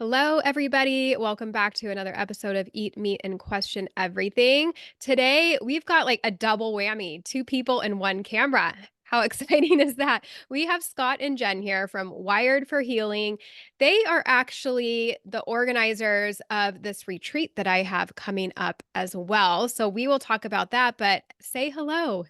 Hello, everybody. Welcome back to another episode of Eat, Meat, and Question Everything. Today, we've got like a double whammy, two people and one camera. How exciting is that? We have Scott and Jenn here from Wired for Healing. They are actually the organizers of this retreat that I have coming up as well. So we will talk about that, but say hello.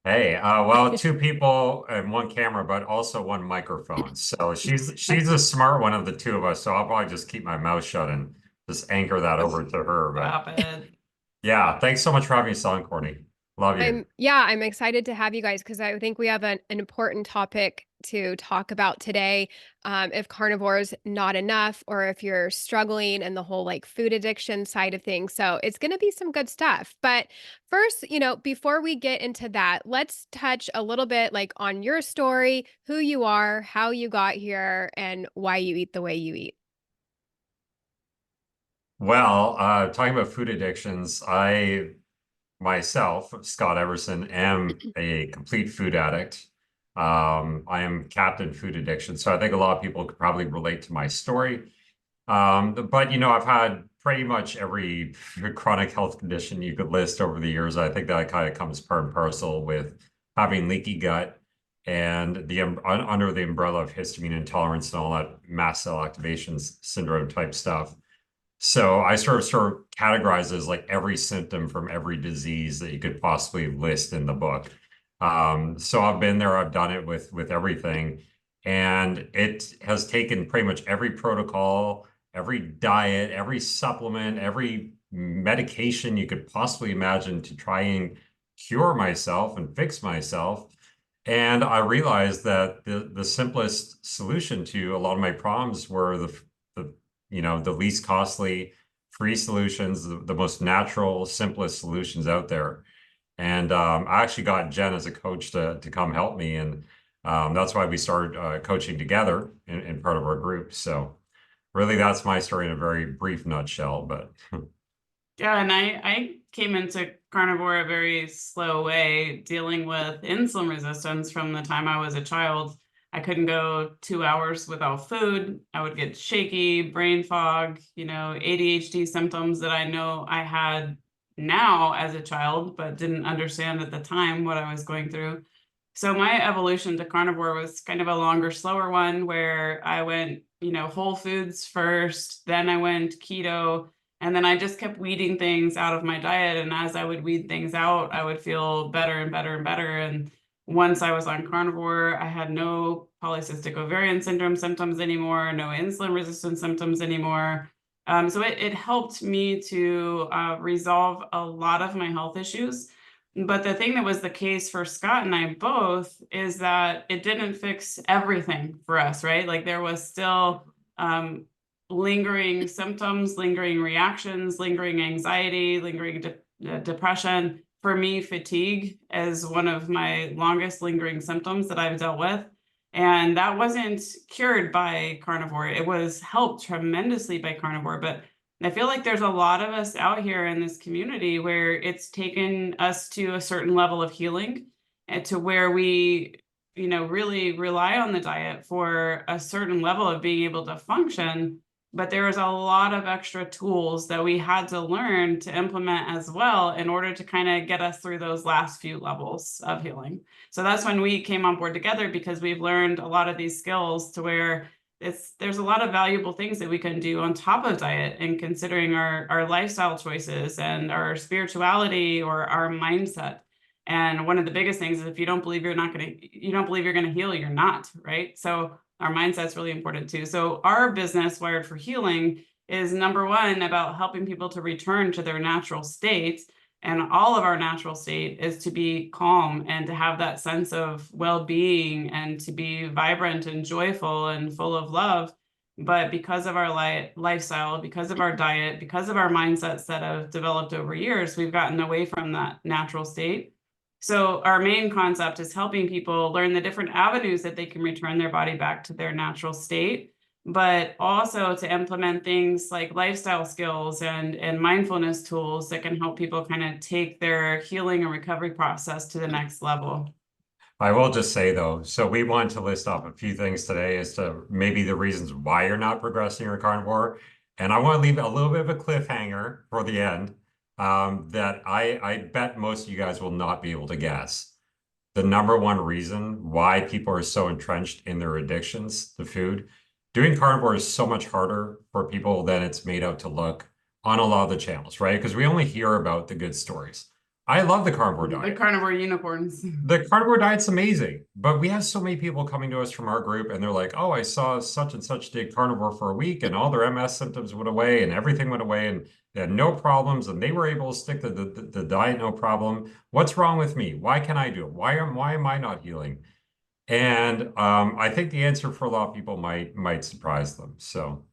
Hey, well, two people and one camera, but also one microphone. So she's the smart one of the two of us. So I'll probably just keep my mouth shut and just anchor that over to her. But Stop it. yeah, thanks so much for having me on, Courtney. Love you. I'm excited to have you guys because I think we have an important topic to talk about today. If carnivore is not enough, or if you're struggling and the whole like food addiction side of things. So it's going to be some good stuff. But first, before we get into that, let's touch a little bit like on your story, who you are, how you got here, and why you eat the way you eat. Well, talking about food addictions, I myself, Scott Everson, am a complete food addict. I am captain food addiction. So I think a lot of people could probably relate to my story. But I've had pretty much every chronic health condition you could list over the years. I think that kind of comes part and parcel with having leaky gut and under the umbrella of histamine intolerance and all that mast cell activation syndrome type stuff. So I sort of categorize as like every symptom from every disease that you could possibly list in the book. So I've been there, I've done it with everything, and it has taken pretty much every protocol, every diet, every supplement, every medication you could possibly imagine to try and cure myself and fix myself. And I realized that the simplest solution to a lot of my problems were the least costly, free solutions, the most natural, simplest solutions out there. And I actually got Jenn as a coach to come help me, and that's why we started coaching together in part of our group. So really, that's my story in a very brief nutshell. But Yeah, and I came into carnivore a very slow way, dealing with insulin resistance from the time I was a child. I couldn't go 2 hours without food. I would get shaky, brain fog, ADHD symptoms that I know I had now as a child, but didn't understand at the time what I was going through. So my evolution to carnivore was kind of a longer, slower one where I went, whole foods first, then I went keto, and then I just kept weeding things out of my diet. And as I would weed things out, I would feel better and better and better. And once I was on carnivore, I had no polycystic ovarian syndrome symptoms anymore, no insulin resistance symptoms anymore. So it helped me to resolve a lot of my health issues. But the thing that was the case for Scott and I both is that it didn't fix everything for us, right? Like there was still lingering symptoms, lingering reactions, lingering anxiety, lingering depression. For me, fatigue is one of my longest lingering symptoms that I've dealt with. And that wasn't cured by carnivore. It was helped tremendously by carnivore. But I feel like there's a lot of us out here in this community where it's taken us to a certain level of healing and to where we, really rely on the diet for a certain level of being able to function. But there was a lot of extra tools that we had to learn to implement as well in order to kind of get us through those last few levels of healing. So that's when we came on board together, because we've learned a lot of these skills to where there's a lot of valuable things that we can do on top of diet, and considering our lifestyle choices and our spirituality or our mindset. And one of the biggest things is if you don't believe you're going to heal, you're not, right? So our mindset's really important too. So our business, Wired for Healing, is number one about helping people to return to their natural state. And all of our natural state is to be calm and to have that sense of well-being and to be vibrant and joyful and full of love. But because of our lifestyle, because of our diet, because of our mindsets that have developed over years, we've gotten away from that natural state. So our main concept is helping people learn the different avenues that they can return their body back to their natural state, but also to implement things like lifestyle skills and mindfulness tools that can help people kind of take their healing and recovery process to the next level. I will just say though, so we want to list off a few things today as to maybe the reasons why you're not progressing your carnivore. And I want to leave a little bit of a cliffhanger for the end, that I bet most of you guys will not be able to guess. The number one reason why people are so entrenched in their addictions to food. Doing carnivore is so much harder for people than it's made out to look on a lot of the channels, right? Because we only hear about the good stories. I love the carnivore The diet. carnivore unicorns. The carnivore diet's amazing, but we have so many people coming to us from our group and they're like, oh, I saw such and such did carnivore for a week and all their MS symptoms went away and everything went away and they had no problems and they were able to stick to the diet, no problem. What's wrong with me? Why can't I do it? Why am I not healing? And I think the answer for a lot of people might surprise them. So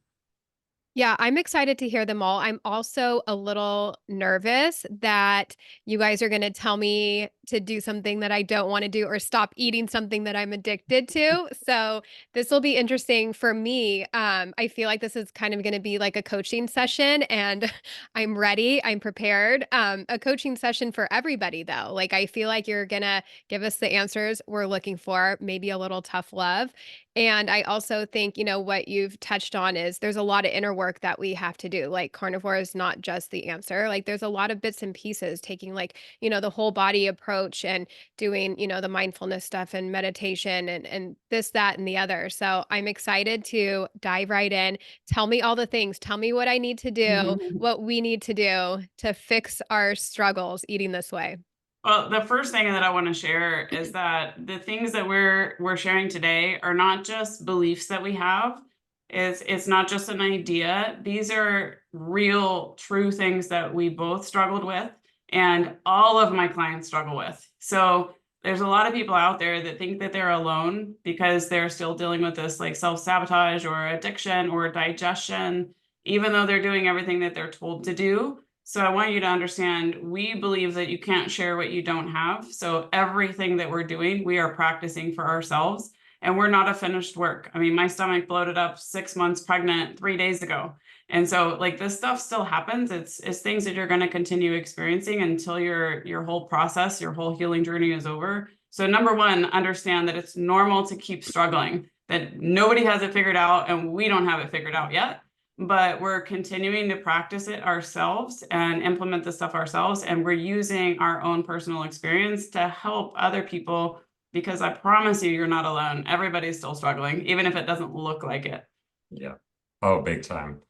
Yeah, I'm excited to hear them all. I'm also a little nervous that you guys are going to tell me to do something that I don't want to do or stop eating something that I'm addicted to. So this will be interesting for me. I feel like this is kind of going to be like a coaching session, and I'm ready. I'm prepared. A coaching session for everybody, though. Like, I feel like you're going to give us the answers we're looking for, maybe a little tough love. And I also think, what you've touched on is there's a lot of inner work that we have to do. Like, carnivore is not just the answer. Like, there's a lot of bits and pieces, taking like, the whole body approach and doing, the mindfulness stuff and meditation and this, that, and the other. So I'm excited to dive right in. Tell me all the things. Tell me what I need to do, what we need to do to fix our struggles eating this way. Well, the first thing that I want to share is that the things that we're sharing today are not just beliefs that we have. It's not just an idea. These are real, true things that we both struggled with, and all of my clients struggle with. So there's a lot of people out there that think that they're alone because they're still dealing with this like self-sabotage or addiction or digestion, even though they're doing everything that they're told to do. So I want you to understand, we believe that you can't share what you don't have. So everything that we're doing, we are practicing for ourselves, and we're not a finished work. I mean, my stomach bloated up 6 months pregnant 3 days ago. And so like this stuff still happens. It's things that you're going to continue experiencing until your whole process, your whole healing journey is over. So number one, understand that it's normal to keep struggling, that nobody has it figured out and we don't have it figured out yet. But we're continuing to practice it ourselves and implement the stuff ourselves. And we're using our own personal experience to help other people, because I promise you, you're not alone. Everybody's still struggling, even if it doesn't look like it. yeah. Oh, big time.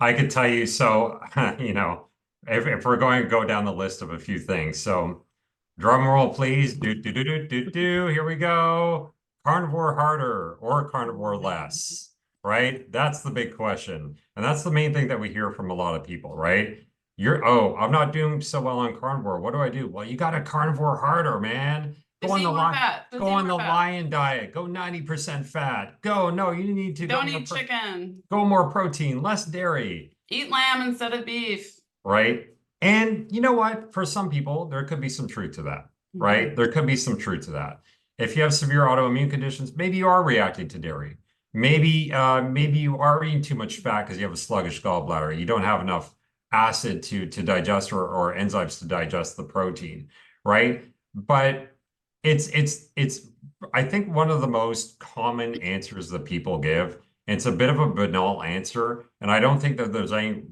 I could tell you, so, if we're going to go down the list of a few things. So drum roll, please. Here we go. Carnivore harder or carnivore less, right? That's the big question. And that's the main thing that we hear from a lot of people, right? I'm not doing so well on carnivore. What do I do? Well, you got to carnivore harder, man. Go on the lion diet. Go 90% fat. No, you need to Don't eat chicken. Go more protein, less dairy. Eat lamb instead of beef. Right. And you know what? For some people, there could be some truth to that, right? There could be some truth to that. If you have severe autoimmune conditions, maybe you are reacting to dairy. Maybe you are eating too much fat because you have a sluggish gallbladder. You don't have enough acid to digest or enzymes to digest the protein, right? But it's I think one of the most common answers that people give. It's a bit of a banal answer, and I don't think that there's any,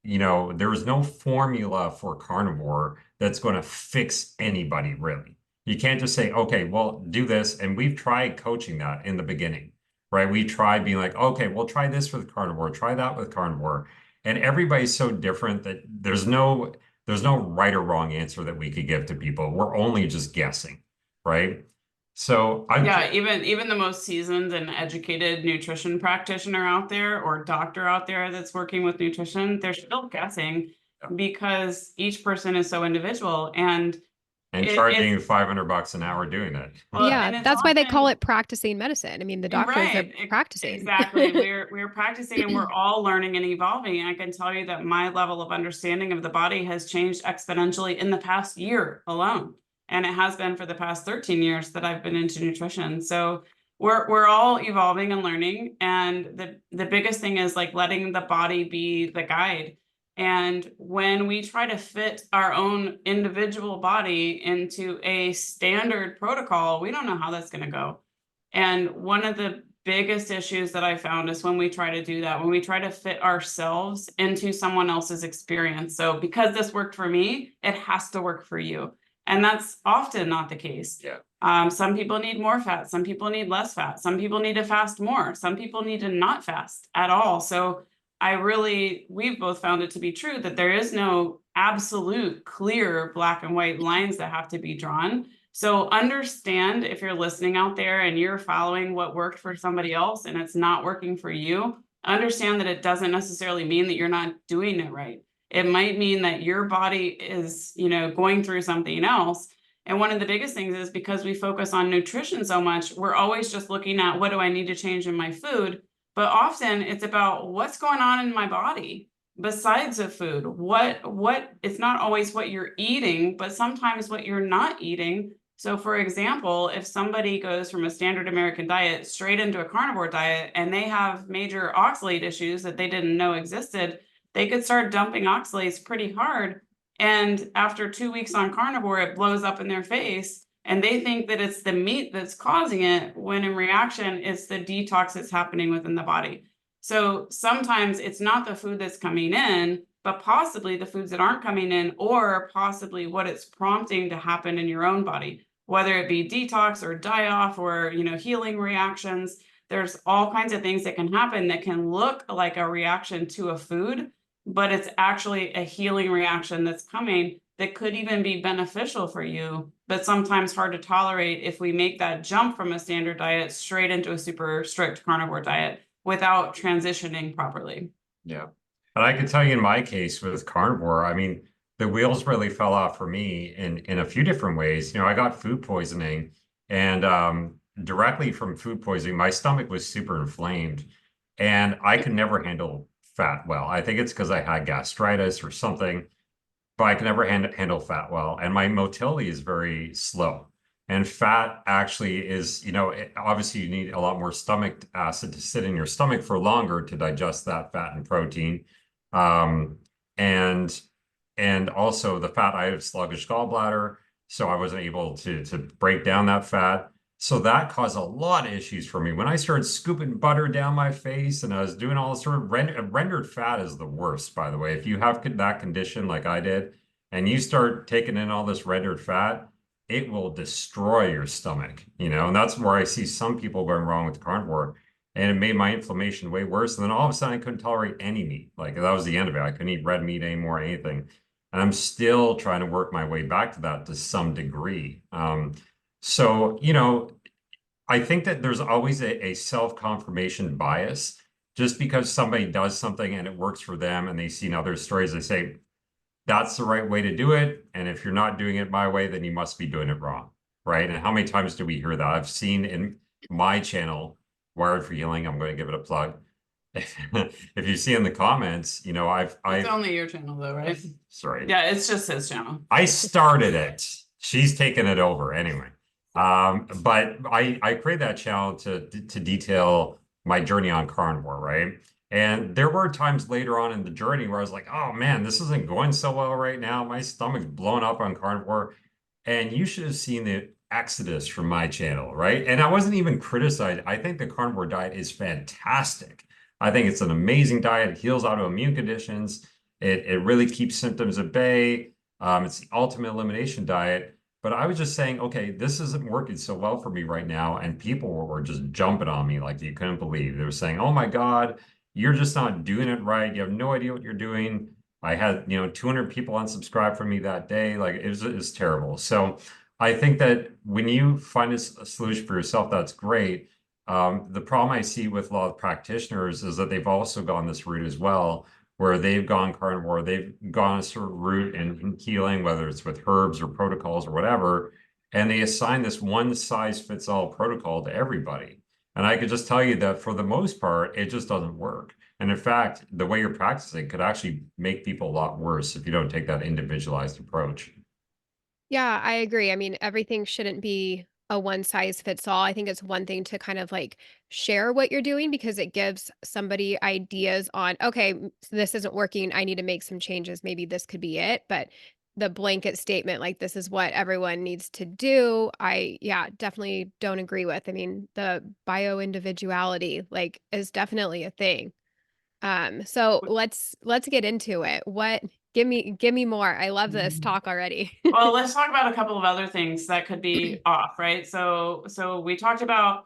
there is no formula for carnivore that's going to fix anybody really. You can't just say, okay, well, do this. And we've tried coaching that in the beginning, right? We tried being like, okay, we'll try this with carnivore, try that with carnivore. And everybody's so different that there's no right or wrong answer that we could give to people. We're only just guessing, right? So even the most seasoned and educated nutrition practitioner out there or doctor out there that's working with nutrition, they're still guessing because each person is so individual and charging you $500 an hour doing that. Well, yeah, that's why they call it practicing medicine. I mean, the doctors are practicing. Exactly. We're practicing and we're all learning and evolving. And I can tell you that my level of understanding of the body has changed exponentially in the past year alone. And it has been for the past 13 years that I've been into nutrition. So we're all evolving and learning. And the biggest thing is like letting the body be the guide. And when we try to fit our own individual body into a standard protocol, we don't know how that's going to go. And one of the biggest issues that I found is when we try to do that, when we try to fit ourselves into someone else's experience. So because this worked for me, it has to work for you. And that's often not the case. Yeah. Some people need more fat. Some people need less fat. Some people need to fast more. Some people need to not fast at all. So we've both found it to be true that there is no absolute clear black and white lines that have to be drawn. So understand, if you're listening out there and you're following what worked for somebody else and it's not working for you, understand that it doesn't necessarily mean that you're not doing it right. It might mean that your body is, going through something else. And one of the biggest things is because we focus on nutrition so much, we're always just looking at what do I need to change in my food? But often it's about what's going on in my body besides the food. What it's not always what you're eating, but sometimes what you're not eating. So for example, if somebody goes from a standard American diet straight into a carnivore diet and they have major oxalate issues that they didn't know existed, they could start dumping oxalates pretty hard. And after 2 weeks on carnivore, it blows up in their face. And they think that it's the meat that's causing it, when in reaction, it's the detox that's happening within the body. So sometimes it's not the food that's coming in, but possibly the foods that aren't coming in, or possibly what it's prompting to happen in your own body, whether it be detox or die off or, healing reactions. There's all kinds of things that can happen that can look like a reaction to a food, but it's actually a healing reaction that's coming that could even be beneficial for you, but sometimes hard to tolerate if we make that jump from a standard diet straight into a super strict carnivore diet without transitioning properly. Yeah. And I can tell you in my case with carnivore, I mean, the wheels really fell off for me in a few different ways. I got food poisoning, and directly from food poisoning, my stomach was super inflamed and I could never handle fat well. I think it's because I had gastritis or something, but I can never handle fat well. And my motility is very slow. And fat actually is, obviously you need a lot more stomach acid to sit in your stomach for longer to digest that fat and protein. And also the fat, I have sluggish gallbladder, so I wasn't able to break down that fat. So that caused a lot of issues for me. When I started scooping butter down my face and I was doing all this sort of rendered fat is the worst, by the way. If you have that condition like I did, and you start taking in all this rendered fat, it will destroy your stomach, and that's where I see some people going wrong with carnivore. And it made my inflammation way worse. And then all of a sudden I couldn't tolerate any meat. Like that was the end of it. I couldn't eat red meat anymore, anything. And I'm still trying to work my way back to that to some degree. So, I think that there's always a self-confirmation bias. Just because somebody does something and it works for them and they see in other stories, they say, that's the right way to do it. And if you're not doing it my way, then you must be doing it wrong, right? And how many times do we hear that? I've seen in my channel, Wired for Healing, I'm going to give it a plug. If you see in the comments, it's only your channel though, right? Sorry. Yeah, it's just his channel. I started it. She's taken it over anyway. But I created that channel to detail my journey on carnivore, right? And there were times later on in the journey where I was like, oh man, this isn't going so well right now. My stomach's blown up on carnivore. And you should have seen the exodus from my channel, right? And I wasn't even criticized. I think the carnivore diet is fantastic. I think it's an amazing diet. It heals autoimmune conditions. It really keeps symptoms at bay. It's the ultimate elimination diet. But I was just saying, okay, this isn't working so well for me right now. And people were just jumping on me like you couldn't believe. They were saying, oh my God, you're just not doing it right. You have no idea what you're doing. I had, 200 people unsubscribe from me that day. Like it was terrible. So I think that when you find a solution for yourself, that's great. The problem I see with a lot of practitioners is that they've also gone this route as well, where they've gone carnivore, they've gone a sort of route in healing, whether it's with herbs or protocols or whatever, and they assign this one size fits all protocol to everybody. And I could just tell you that for the most part, it just doesn't work. And in fact, the way you're practicing could actually make people a lot worse if you don't take that individualized approach. Yeah, I agree. I mean, everything shouldn't be a one size fits all. I think it's one thing to kind of like share what you're doing because it gives somebody ideas on, okay, this isn't working. I need to make some changes. Maybe this could be it. But the blanket statement, like this is what everyone needs to do, yeah, definitely don't agree with. I mean, the bio individuality like is definitely a thing. So let's get into it. What give me more. I love this talk already. Well, let's talk about a couple of other things that could be off, right? So we talked about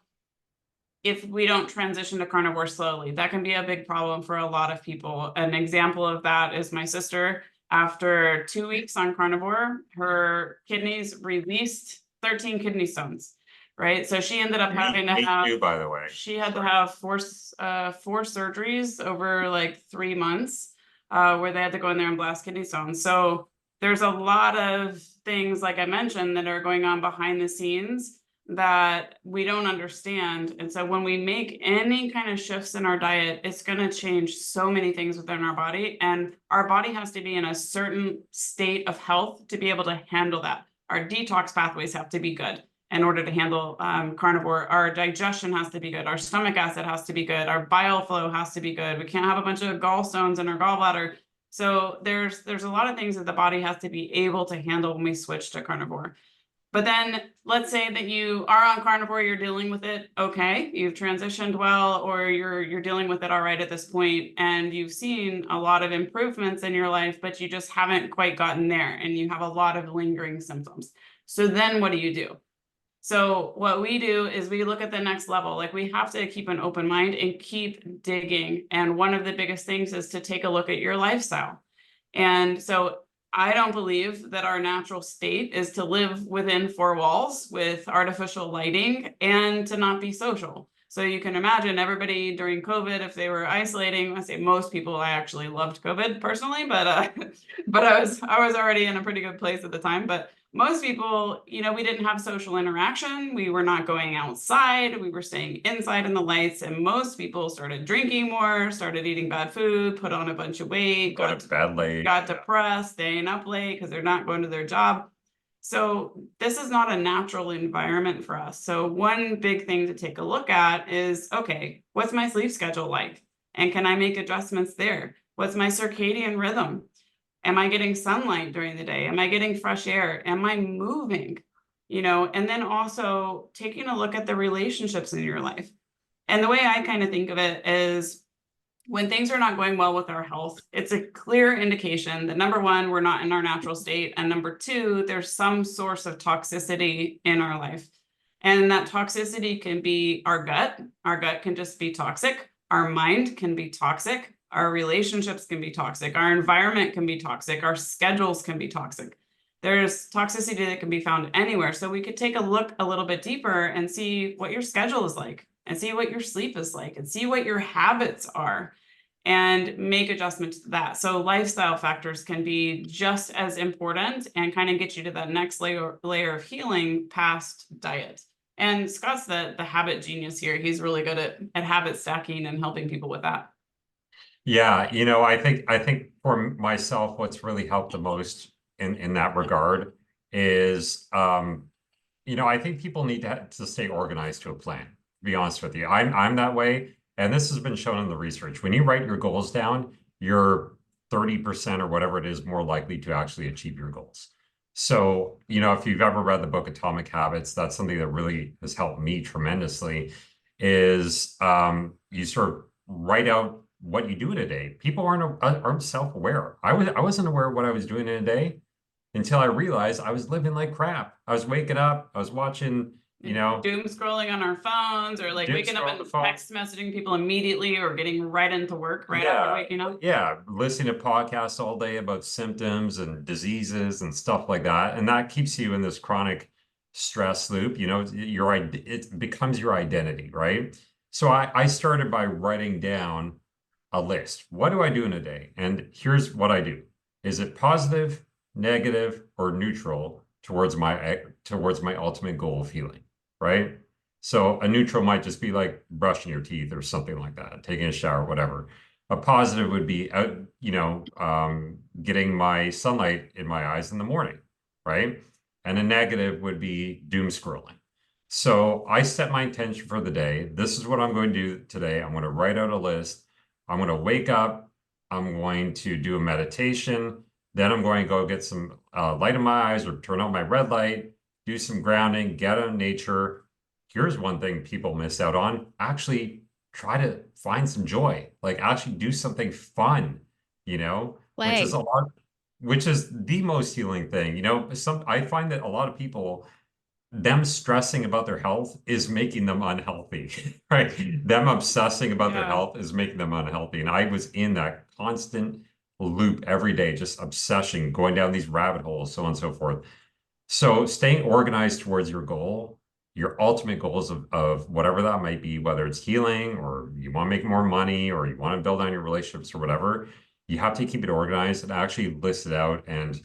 if we don't transition to carnivore slowly, that can be a big problem for a lot of people. An example of that is my sister. After 2 weeks on carnivore, her kidneys released 13 kidney stones, right? So she ended up having to have, too, by the way. she had to have four surgeries over like 3 months, where they had to go in there and blast kidney stones. So there's a lot of things, like I mentioned, that are going on behind the scenes that we don't understand. And so when we make any kind of shifts in our diet, it's going to change so many things within our body. And our body has to be in a certain state of health to be able to handle that. Our detox pathways have to be good in order to handle carnivore. Our digestion has to be good. Our stomach acid has to be good. Our bile flow has to be good. We can't have a bunch of gallstones in our gallbladder. So there's a lot of things that the body has to be able to handle when we switch to carnivore. But then let's say that you are on carnivore, you're dealing with it okay, you've transitioned well, or you're dealing with it all right at this point, and you've seen a lot of improvements in your life, but you just haven't quite gotten there, and you have a lot of lingering symptoms. So then what do you do? So what we do is we look at the next level. Like we have to keep an open mind and keep digging. And one of the biggest things is to take a look at your lifestyle. And so I don't believe that our natural state is to live within four walls with artificial lighting and to not be social. So you can imagine everybody during COVID, if they were isolating, I say most people, I actually loved COVID personally, but but I was already in a pretty good place at the time. But most people, we didn't have social interaction. We were not going outside. We were staying inside in the lights. And most people started drinking more, started eating bad food, put on a bunch of weight, Got to bed late. got depressed, staying up late because they're not going to their job. So this is not a natural environment for us. So one big thing to take a look at is, okay, what's my sleep schedule like? And can I make adjustments there? What's my circadian rhythm? Am I getting sunlight during the day? Am I getting fresh air? Am I moving? And then also taking a look at the relationships in your life. And the way I kind of think of it is when things are not going well with our health, it's a clear indication that number one, we're not in our natural state. And number two, there's some source of toxicity in our life. And that toxicity can be our gut. Our gut can just be toxic. Our mind can be toxic. Our relationships can be toxic. Our environment can be toxic. Our schedules can be toxic. There's toxicity that can be found anywhere. So we could take a look a little bit deeper and see what your schedule is like, and see what your sleep is like, and see what your habits are, and make adjustments to that. So lifestyle factors can be just as important and kind of get you to that next layer of healing past diet. And Scott's the habit genius here. He's really good at habit stacking and helping people with that. Yeah, I think for myself, what's really helped the most in that regard is, I think people need to stay organized to a plan. To be honest with you, I'm that way, and this has been shown in the research. When you write your goals down, you're 30% or whatever it is more likely to actually achieve your goals. So, if you've ever read the book Atomic Habits, that's something that really has helped me tremendously. Is you sort of write out what you do in a day. People aren't self-aware. I wasn't aware of what I was doing in a day until I realized I was living like crap. I was waking up, I was watching, doom scrolling on our phones, or like waking up and text messaging people immediately, or getting right into work after waking up. Yeah, listening to podcasts all day about symptoms and diseases and stuff like that. And that keeps you in this chronic stress loop. It becomes your identity, right? So I started by writing down a list. What do I do in a day? And here's what I do. Is it positive, negative, or neutral towards my ultimate goal of healing, right? So a neutral might just be like brushing your teeth or something like that, taking a shower, whatever. A positive would be, getting my sunlight in my eyes in the morning, right? And a negative would be doom scrolling. So I set my intention for the day. This is what I'm going to do today. I'm going to write out a list. I'm going to wake up. I'm going to do a meditation. Then I'm going to go get some light in my eyes or turn on my red light, do some grounding, get out in nature. Here's one thing people miss out on. Actually try to find some joy. Like actually do something fun, which is Play. a lot, which is the most healing thing. I find that a lot of people them stressing about their health is making them unhealthy, right? Them obsessing about their Yeah. health is making them unhealthy. And I was in that constant loop every day, just obsession, going down these rabbit holes, so on and so forth. So staying organized towards your goal, your ultimate goals of whatever that might be, whether it's healing or you want to make more money or you want to build on your relationships or whatever, you have to keep it organized and actually list it out and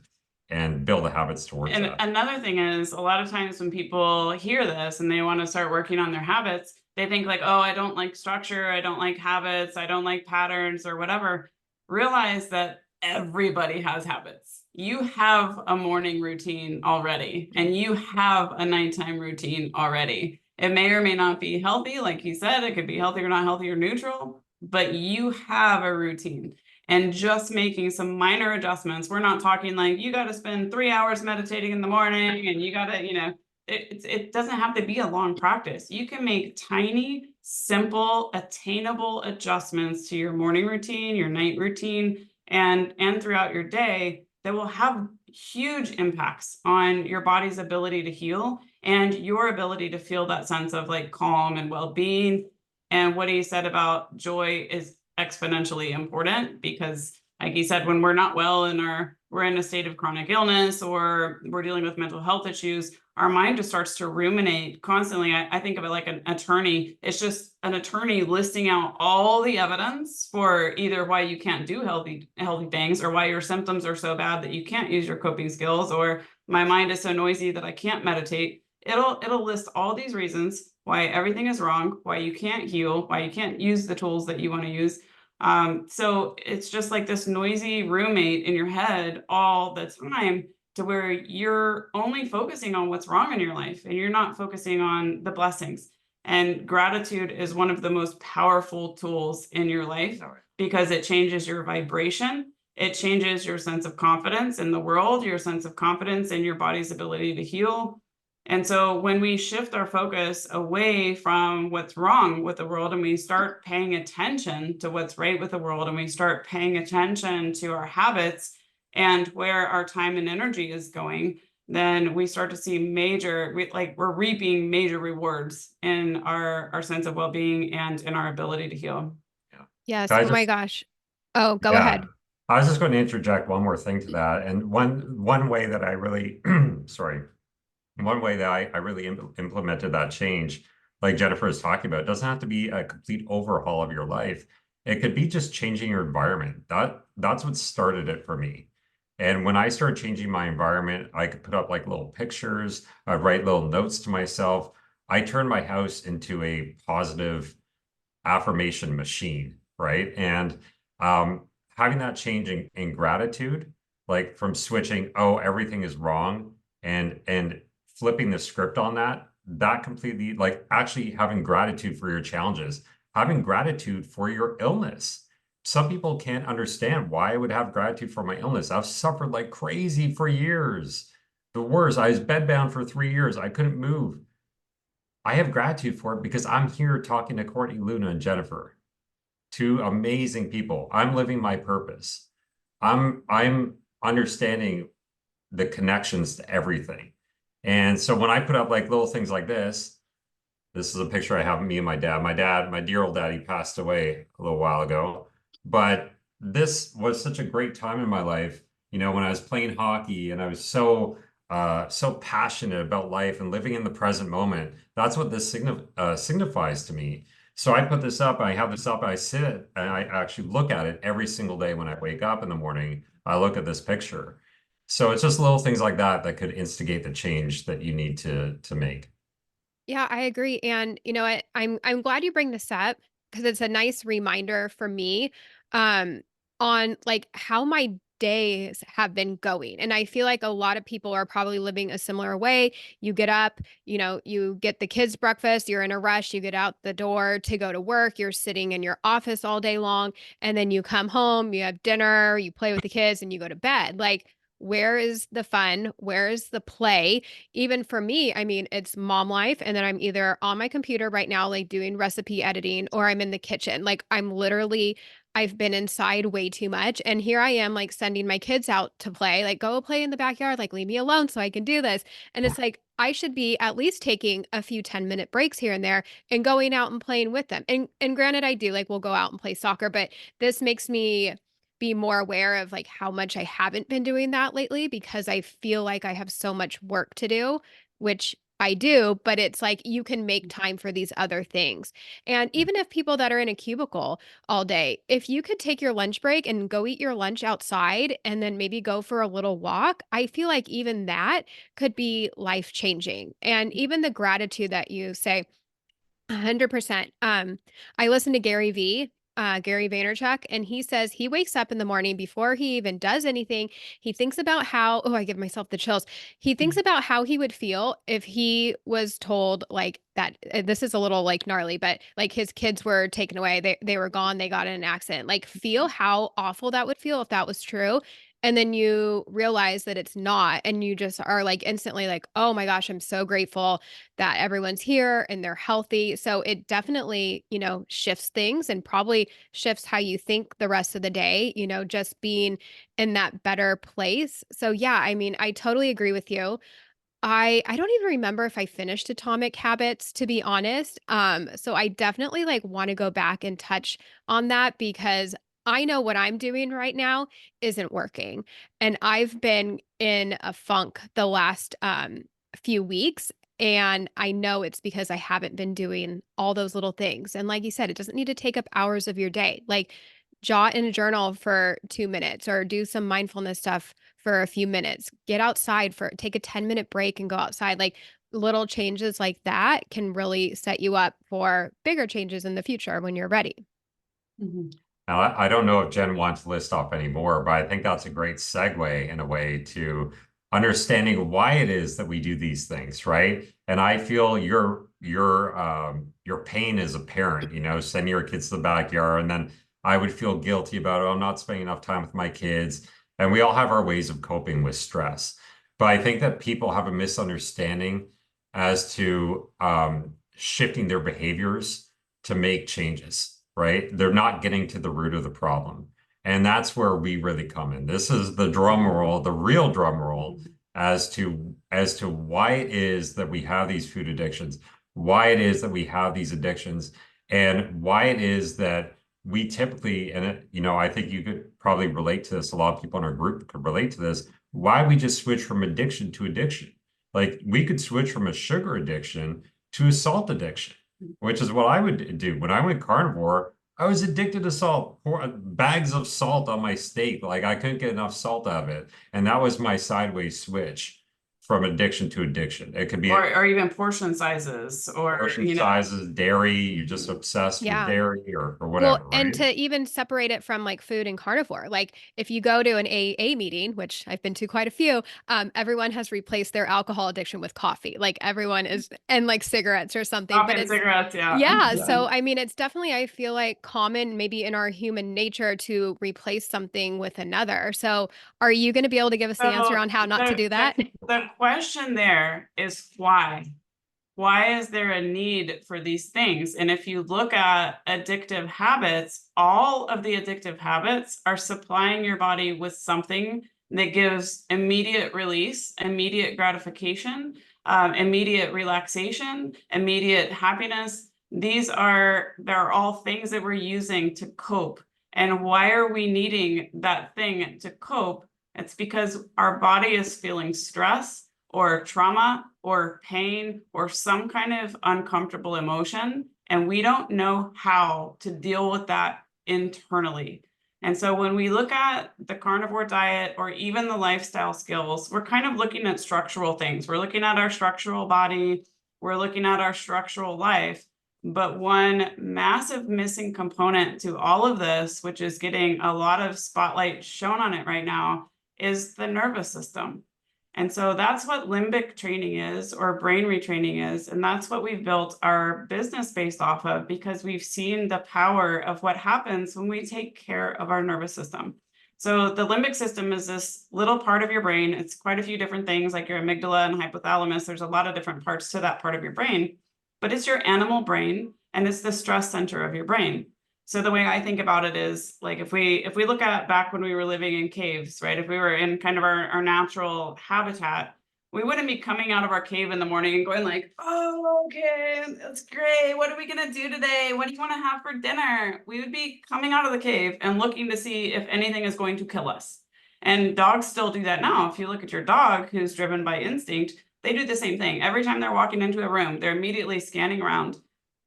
build the habits towards And that. another thing is, a lot of times when people hear this and they want to start working on their habits, they think like, oh, I don't like structure, I don't like habits, I don't like patterns or whatever. Realize that everybody has habits. You have a morning routine already, and you have a nighttime routine already. It may or may not be healthy, like you said, it could be healthy or not healthy or neutral, but you have a routine, and just making some minor adjustments. We're not talking like you got to spend 3 hours meditating in the morning and you got to, it doesn't have to be a long practice. You can make tiny, simple, attainable adjustments to your morning routine, your night routine, and throughout your day that will have huge impacts on your body's ability to heal and your ability to feel that sense of like calm and well-being. And what he said about joy is exponentially important because, like you said, when we're not well and we're in a state of chronic illness or we're dealing with mental health issues, our mind just starts to ruminate constantly. I think of it like an attorney. It's just an attorney listing out all the evidence for either why you can't do healthy things or why your symptoms are so bad that you can't use your coping skills, or my mind is so noisy that I can't meditate. It'll list all these reasons why everything is wrong, why you can't heal, why you can't use the tools that you want to use. So it's just like this noisy roommate in your head all the time, to where you're only focusing on what's wrong in your life and you're not focusing on the blessings. And gratitude is one of the most powerful tools in your life because it changes your vibration. It changes your sense of confidence in the world, your sense of confidence in your body's ability to heal. And so when we shift our focus away from what's wrong with the world and we start paying attention to what's right with the world, and we start paying attention to our habits and where our time and energy is going, then we start to see we're reaping major rewards in our sense of well-being and in our ability to heal. Yeah. Yes. I Oh my just gosh. Oh, go Yeah. ahead. I was just going to interject one more thing to that. And one way that I really, sorry, one way that I really implemented that change, like Jennifer is talking about, it doesn't have to be a complete overhaul of your life. It could be just changing your environment. That's what started it for me. And when I started changing my environment, I could put up like little pictures, I write little notes to myself. I turned my house into a positive affirmation machine, right? And having that change in gratitude, like from switching, oh, everything is wrong, and flipping the script on that, that completely, like actually having gratitude for your challenges, having gratitude for your illness. Some people can't understand why I would have gratitude for my illness. I've suffered like crazy for years. The worst, I was bedbound for 3 years. I couldn't move. I have gratitude for it because I'm here talking to Courtney, Luna, and Jennifer, two amazing people. I'm living my purpose. I'm understanding the connections to everything. And so when I put up like little things like this is a picture I have of me and my dad. My dear old daddy passed away a little while ago, but this was such a great time in my life, when I was playing hockey and I was so passionate about life and living in the present moment. That's what this signifies to me. So I put this up, I have this up, I sit and I actually look at it every single day when I wake up in the morning. I look at this picture. So it's just little things like that that could instigate the change that you need to make. Yeah, I agree. And you know what? I'm glad you bring this up because it's a nice reminder for me um on like how my days have been going. And I feel like a lot of people are probably living a similar way. You get up, you get the kids breakfast, you're in a rush, you get out the door to go to work, you're sitting in your office all day long, and then you come home, you have dinner, you play with the kids, and you go to bed. Like, where is the fun? Where is the play? Even for me, I mean, it's mom life. And then I'm either on my computer right now, like doing recipe editing, or I'm in the kitchen. Like, I've been inside way too much. And here I am, like sending my kids out to play, like, go play in the backyard, like, leave me alone so I can do this. And it's like, I should be at least taking a few 10-minute breaks here and there and going out and playing with them. And granted, I do, like, we'll go out and play soccer, but this makes me be more aware of like how much I haven't been doing that lately, because I feel like I have so much work to do, which I do, but it's like you can make time for these other things. And even if people that are in a cubicle all day, if you could take your lunch break and go eat your lunch outside and then maybe go for a little walk, I feel like even that could be life changing. And even the gratitude that you say, 100%. I listen to Gary Vaynerchuk, and he says he wakes up in the morning before he even does anything. He thinks about how, oh, I give myself the chills. He thinks about how he would feel if he was told like that. This is a little like gnarly, but like his kids were taken away. They were gone. They got in an accident. Like, feel how awful that would feel if that was true. And then you realize that it's not, and you just are like instantly like, oh my gosh, I'm so grateful that everyone's here and they're healthy. So it definitely, shifts things and probably shifts how you think the rest of the day, just being in that better place. So yeah, I mean, I totally agree with you. I don't even remember if I finished Atomic Habits, to be honest. So I definitely like want to go back and touch on that, because I know what I'm doing right now isn't working. And I've been in a funk the last few weeks. And I know it's because I haven't been doing all those little things. And like you said, it doesn't need to take up hours of your day. Like, jot in a journal for 2 minutes, or do some mindfulness stuff for a few minutes. Get outside, take a 10-minute break and go outside. Like, little changes like that can really set you up for bigger changes in the future when you're ready. Mhm. Now, I don't know if Jen wants to list off any more, but I think that's a great segue in a way to understanding why it is that we do these things, right? And I feel your pain is apparent, sending your kids to the backyard, and then I would feel guilty about, oh, I'm not spending enough time with my kids. And we all have our ways of coping with stress. But I think that people have a misunderstanding as to shifting their behaviors to make changes, right? They're not getting to the root of the problem. And that's where we really come in. This is the drum roll, the real drum roll, as to why it is that we have these food addictions, why it is that we have these addictions, and why it is that we typically, and I think you could probably relate to this. A lot of people in our group could relate to this. Why we just switch from addiction to addiction. Like, we could switch from a sugar addiction to a salt addiction, which is what I would do. When I went carnivore, I was addicted to salt, bags of salt on my steak. Like, I couldn't get enough salt out of it. And that was my sideways switch from addiction to addiction. It could be or even portion sizes, or portion sizes, dairy, you're just obsessed with Yeah. dairy or Well, whatever, and right? to even separate it from like food and carnivore, like if you go to an AA meeting, which I've been to quite a few, everyone has replaced their alcohol addiction with coffee. Like, everyone is, and like cigarettes or something, coffee but and it's, cigarettes. Yeah. yeah. So, I mean, it's definitely, I feel like, common maybe in our human nature to replace something with another. So are you going to be able to give us the answer So on how not to the, do that? the question there is why? Why is there a need for these things? And if you look at addictive habits, all of the addictive habits are supplying your body with something that gives immediate release, immediate gratification, immediate relaxation, immediate happiness. They're all things that we're using to cope. And why are we needing that thing to cope? It's because our body is feeling stress or trauma or pain or some kind of uncomfortable emotion, and we don't know how to deal with that internally. And so when we look at the carnivore diet or even the lifestyle skills, we're kind of looking at structural things. We're looking at our structural body, we're looking at our structural life, But one massive missing component to all of this, which is getting a lot of spotlight shown on it right now, is the nervous system. And so that's what limbic training is, or brain retraining is. And that's what we've built our business based off of, because we've seen the power of what happens when we take care of our nervous system. So the limbic system is this little part of your brain. It's quite a few different things, like your amygdala and hypothalamus. There's a lot of different parts to that part of your brain, but it's your animal brain, and it's the stress center of your brain. So the way I think about it is, like, if we look at back when we were living in caves, right? If we were in kind of our natural habitat, we wouldn't be coming out of our cave in the morning and going like, oh, okay, that's great. What are we gonna do today? What do you want to have for dinner? We would be coming out of the cave and looking to see if anything is going to kill us. And dogs still do that now. If you look at your dog who's driven by instinct, they do the same thing. Every time they're walking into a room, they're immediately scanning around.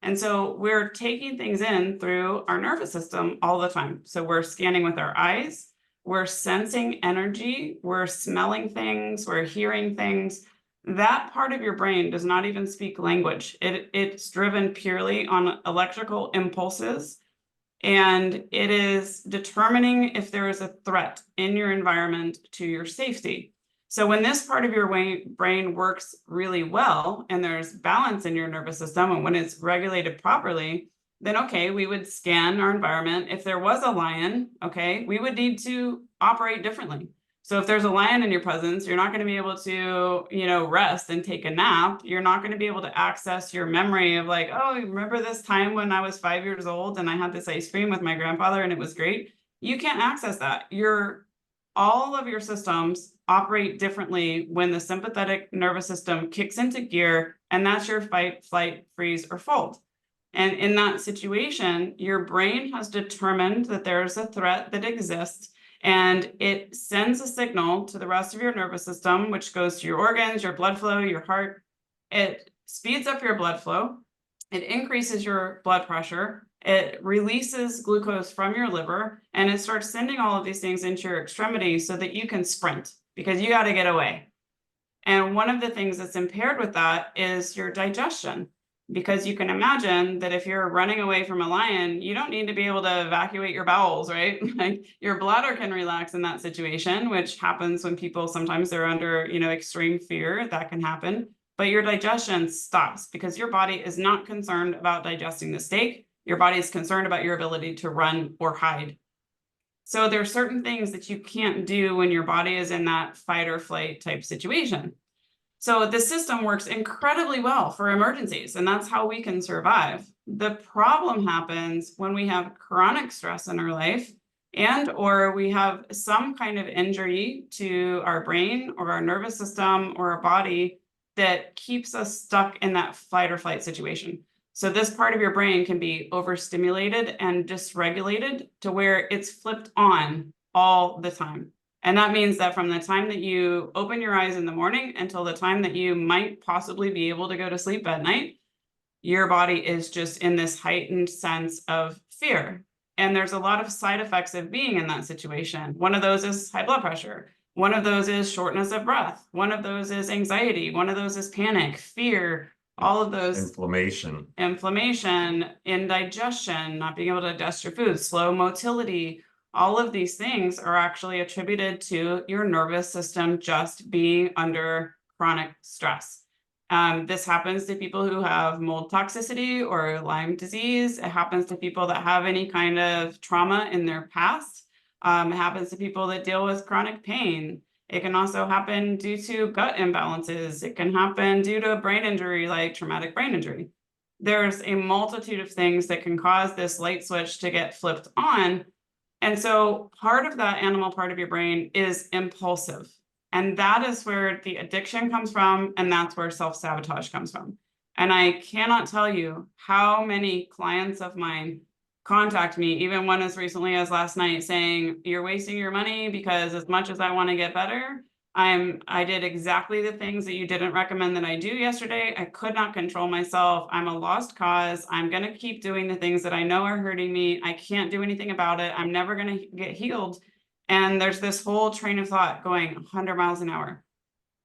And so we're taking things in through our nervous system all the time. So we're scanning with our eyes, we're sensing energy, we're smelling things, we're hearing things. That part of your brain does not even speak language. It's driven purely on electrical impulses, and it is determining if there is a threat in your environment to your safety. So when this part of your brain works really well, and there's balance in your nervous system, and when it's regulated properly, then okay, we would scan our environment. If there was a lion, okay, we would need to operate differently. So if there's a lion in your presence, you're not going to be able to, rest and take a nap. You're not going to be able to access your memory of like, oh, remember this time when I was 5 years old and I had this ice cream with my grandfather and it was great? You can't access that. All of your systems operate differently when the sympathetic nervous system kicks into gear, and that's your fight, flight, freeze, or fold. And in that situation, your brain has determined that there's a threat that exists, and it sends a signal to the rest of your nervous system, which goes to your organs, your blood flow, your heart. It speeds up your blood flow. It increases your blood pressure. It releases glucose from your liver, and it starts sending all of these things into your extremities so that you can sprint, because you got to get away. And one of the things that's impaired with that is your digestion, because you can imagine that if you're running away from a lion, you don't need to be able to evacuate your bowels, right? Like your bladder can relax in that situation, which happens when people sometimes they're under, extreme fear. That can happen. But your digestion stops because your body is not concerned about digesting the steak. Your body is concerned about your ability to run or hide. So there are certain things that you can't do when your body is in that fight or flight type situation. So the system works incredibly well for emergencies, and that's how we can survive. The problem happens when we have chronic stress in our life, and or we have some kind of injury to our brain or our nervous system or our body that keeps us stuck in that fight or flight situation. So this part of your brain can be overstimulated and dysregulated to where it's flipped on all the time. And that means that from the time that you open your eyes in the morning until the time that you might possibly be able to go to sleep at night, your body is just in this heightened sense of fear. And there's a lot of side effects of being in that situation. One of those is high blood pressure. One of those is shortness of breath. One of those is anxiety. One of those is panic, fear, all of those. Inflammation, indigestion, not being able to digest your food, slow motility. All of these things are actually attributed to your nervous system just being under chronic stress. This happens to people who have mold toxicity or Lyme disease. It happens to people that have any kind of trauma in their past. It happens to people that deal with chronic pain. It can also happen due to gut imbalances. It can happen due to a brain injury, like traumatic brain injury. There's a multitude of things that can cause this light switch to get flipped on. And so part of that animal part of your brain is impulsive. And that is where the addiction comes from. And that's where self-sabotage comes from. And I cannot tell you how many clients of mine contact me, even one as recently as last night, saying, you're wasting your money because as much as I want to get better, I did exactly the things that you didn't recommend that I do yesterday. I could not control myself. I'm a lost cause. I'm going to keep doing the things that I know are hurting me. I can't do anything about it. I'm never going to get healed. And there's this whole train of thought going 100 miles an hour.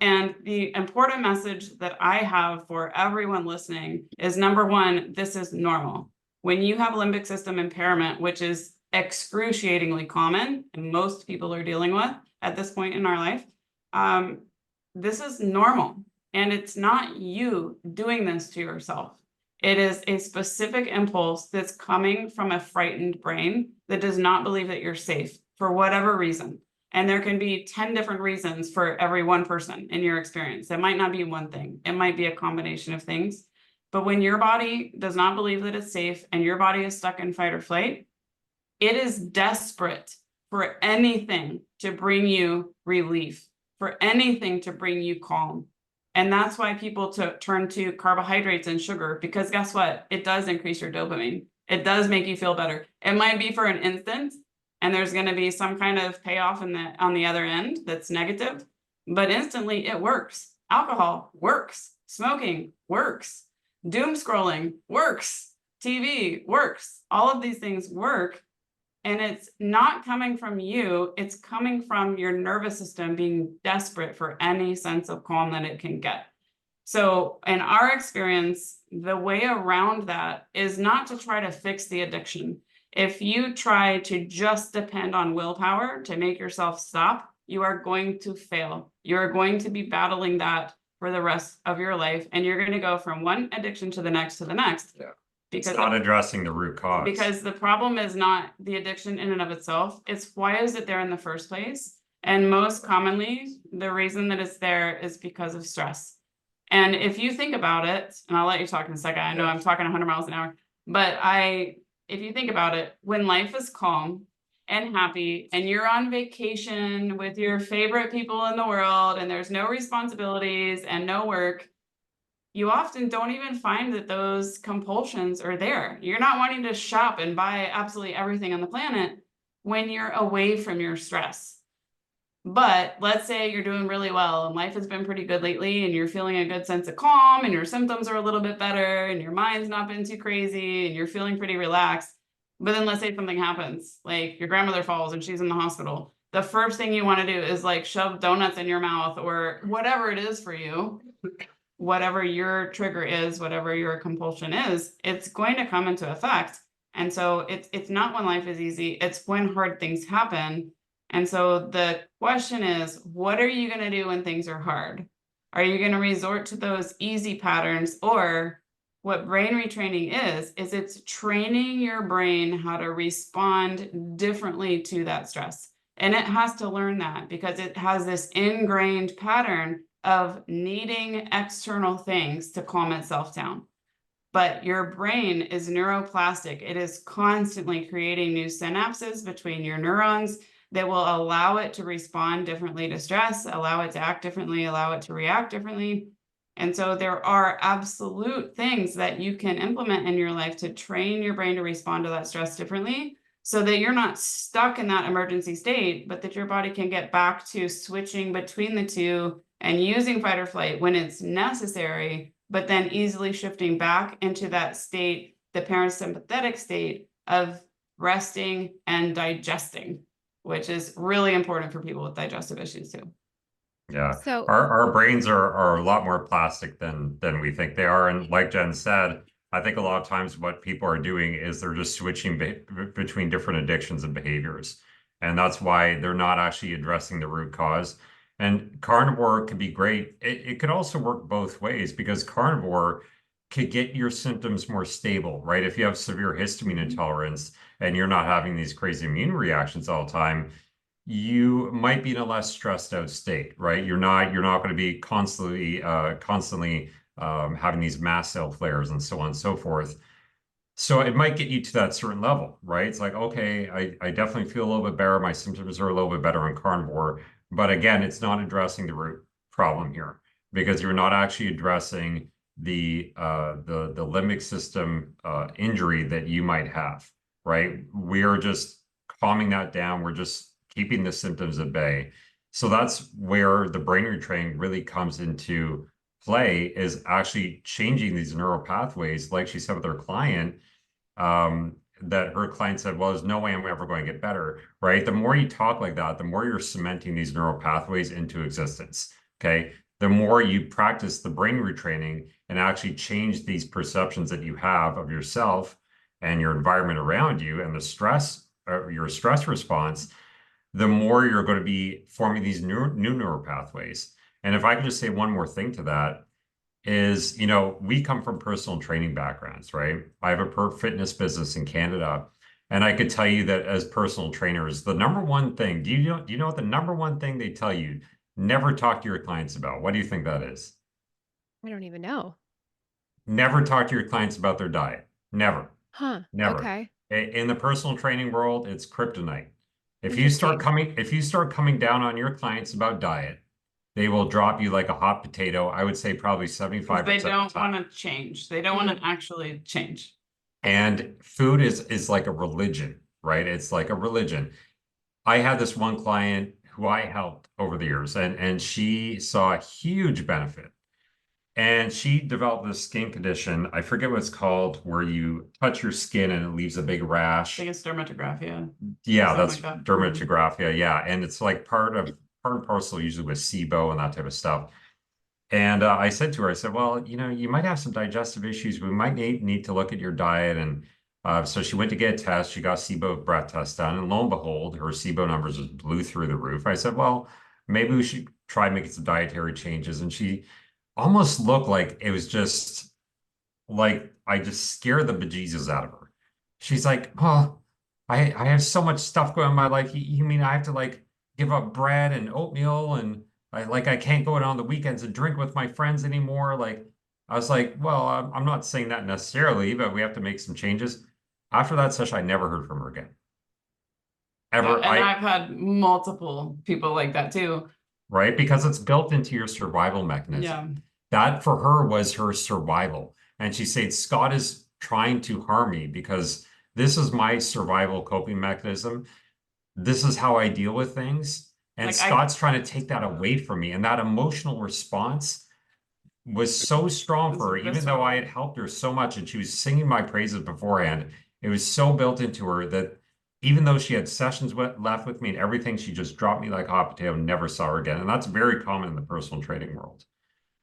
And the important message that I have for everyone listening is, number one, this is normal. When you have limbic system impairment, which is excruciatingly common and most people are dealing with at this point in our life, this is normal. And it's not you doing this to yourself. It is a specific impulse that's coming from a frightened brain that does not believe that you're safe for whatever reason. And there can be 10 different reasons for every one person in your experience. It might not be one thing. It might be a combination of things. But when your body does not believe that it's safe and your body is stuck in fight or flight, it is desperate for anything to bring you relief, for anything to bring you calm. And that's why people turn to carbohydrates and sugar, because guess what? It does increase your dopamine. It does make you feel better. It might be for an instant, and there's going to be some kind of payoff on the other end that's negative, but instantly it works. Alcohol works. Smoking works. Doom scrolling works. TV works. All of these things work. And it's not coming from you, it's coming from your nervous system being desperate for any sense of calm that it can get. So in our experience, the way around that is not to try to fix the addiction. If you try to just depend on willpower to make yourself stop, you are going to fail. You're going to be battling that for the rest of your life. And you're going to go from one addiction to the next to the next. Yeah. Because it's not addressing the root cause. Because the problem is not the addiction in and of itself. It's why is it there in the first place? And most commonly, the reason that it's there is because of stress. And if you think about it, and I'll let you talk in a second. I know I'm talking 100 miles an hour, but if you think about it, when life is calm and happy and you're on vacation with your favorite people in the world and there's no responsibilities and no work, you often don't even find that those compulsions are there. You're not wanting to shop and buy absolutely everything on the planet when you're away from your stress. But let's say you're doing really well and life has been pretty good lately and you're feeling a good sense of calm and your symptoms are a little bit better and your mind's not been too crazy and you're feeling pretty relaxed. But then let's say something happens, like your grandmother falls and she's in the hospital. The first thing you want to do is like shove donuts in your mouth or whatever it is for you. Whatever your trigger is, whatever your compulsion is, it's going to come into effect. And so it's not when life is easy, it's when hard things happen. And so the question is, what are you going to do when things are hard? Are you going to resort to those easy patterns? Or what brain retraining is it's training your brain how to respond differently to that stress. And it has to learn that because it has this ingrained pattern of needing external things to calm itself down. But your brain is neuroplastic. It is constantly creating new synapses between your neurons that will allow it to respond differently to stress, allow it to act differently, allow it to react differently. And so there are absolute things that you can implement in your life to train your brain to respond to that stress differently so that you're not stuck in that emergency state, but that your body can get back to switching between the two and using fight or flight when it's necessary, but then easily shifting back into that state, the parasympathetic state of resting and digesting, which is really important for people with digestive issues too. Yeah, So our brains are a lot more plastic than we think they are. And like Jen said, I think a lot of times what people are doing is they're just switching between different addictions and behaviors. And that's why they're not actually addressing the root cause. And carnivore could be great. It could also work both ways because carnivore could get your symptoms more stable, right? If you have severe histamine intolerance and you're not having these crazy immune reactions all the time, you might be in a less stressed out state, right? You're not going to be constantly having these mast cell flares and so on and so forth. So it might get you to that certain level, right? It's like, okay, I definitely feel a little bit better. My symptoms are a little bit better on carnivore. But again, it's not addressing the root problem here because you're not actually addressing the limbic system injury that you might have, right? We are just calming that down. We're just keeping the symptoms at bay. So that's where the brain retraining really comes into play, is actually changing these neural pathways, like she said with her client, that her client said, well, there's no way I'm ever going to get better, right? The more you talk like that, the more you're cementing these neural pathways into existence, okay? the more you practice the brain retraining and actually change these perceptions that you have of yourself and your environment around you and the stress, your stress response, the more you're going to be forming these new neural pathways. And if I could just say one more thing to that is, we come from personal training backgrounds, right? I have a fitness business in Canada. And I could tell you that as personal trainers, the number one thing, do you know what the number one thing they tell you, never talk to your clients about? What do you think that is? I don't even know. Never talk to your clients about their diet. Never. Huh. Never. Okay. In the personal training world, it's kryptonite. Interesting. If you start coming down on your clients about diet, they will drop you like a hot potato. I would say probably Because 75% they of the don't time. want to change. They don't want to actually change. And food is like a religion, right? It's like a religion. I had this one client who I helped over the years, and she saw a huge benefit. And she developed this skin condition. I forget what it's called, where you touch your skin and it leaves a big I rash. think it's dermatographia. Yeah, Something that's like that. dermatographia. Yeah, and it's like part and parcel usually with SIBO and that type of stuff. And I said to her, I said, well, you might have some digestive issues. We might need to look at your diet. And so she went to get a test. She got SIBO breath test done. And lo and behold, her SIBO numbers just blew through the roof. I said, well, maybe we should try making some dietary changes. And she almost looked like it was just like I just scared the bejesus out of her. She's like, well, I have so much stuff going on in my life. You mean I have to like give up bread and oatmeal and I can't go out on the weekends and drink with my friends anymore. Like I was like, well, I'm not saying that necessarily, but we have to make some changes. After that session, I never heard from her again. Yeah, Ever. and I've had multiple people like that too. Right? Because it's built into your survival mechanism. Yeah. That for her was her survival. And she said, Scott is trying to harm me because this is my survival coping mechanism. This is how I deal with things. And Like Scott's trying to take that away from me. And that emotional response was so strong it's for her, even though I had helped her so much and she was singing my praises beforehand. It was so built into her that even though she had sessions left with me and everything, she just dropped me like a hot potato and never saw her again. And that's very common in the personal training world.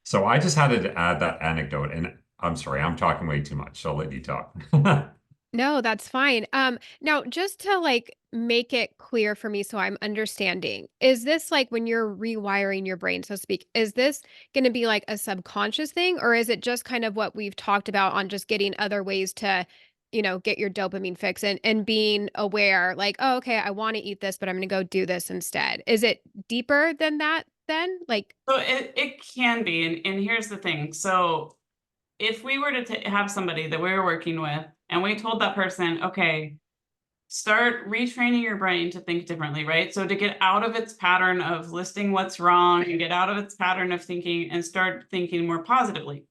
So I just had to add that anecdote. And I'm sorry, I'm talking way too much. So I'll let you talk. No, that's fine. Now just to like make it clear for me so I'm understanding, is this like when you're rewiring your brain, so to speak, is this going to be like a subconscious thing, or is it just kind of what we've talked about on just getting other ways to, get your dopamine fix and being aware, like, oh, okay, I want to eat this, but I'm going to go do this instead. Is it deeper than that then? Like, So it can be, and here's the thing. So if we were to have somebody that we were working with and we told that person, okay, start retraining your brain to think differently, right? So to get out of its pattern of listing what's wrong and get out of its pattern of thinking and start thinking more positively.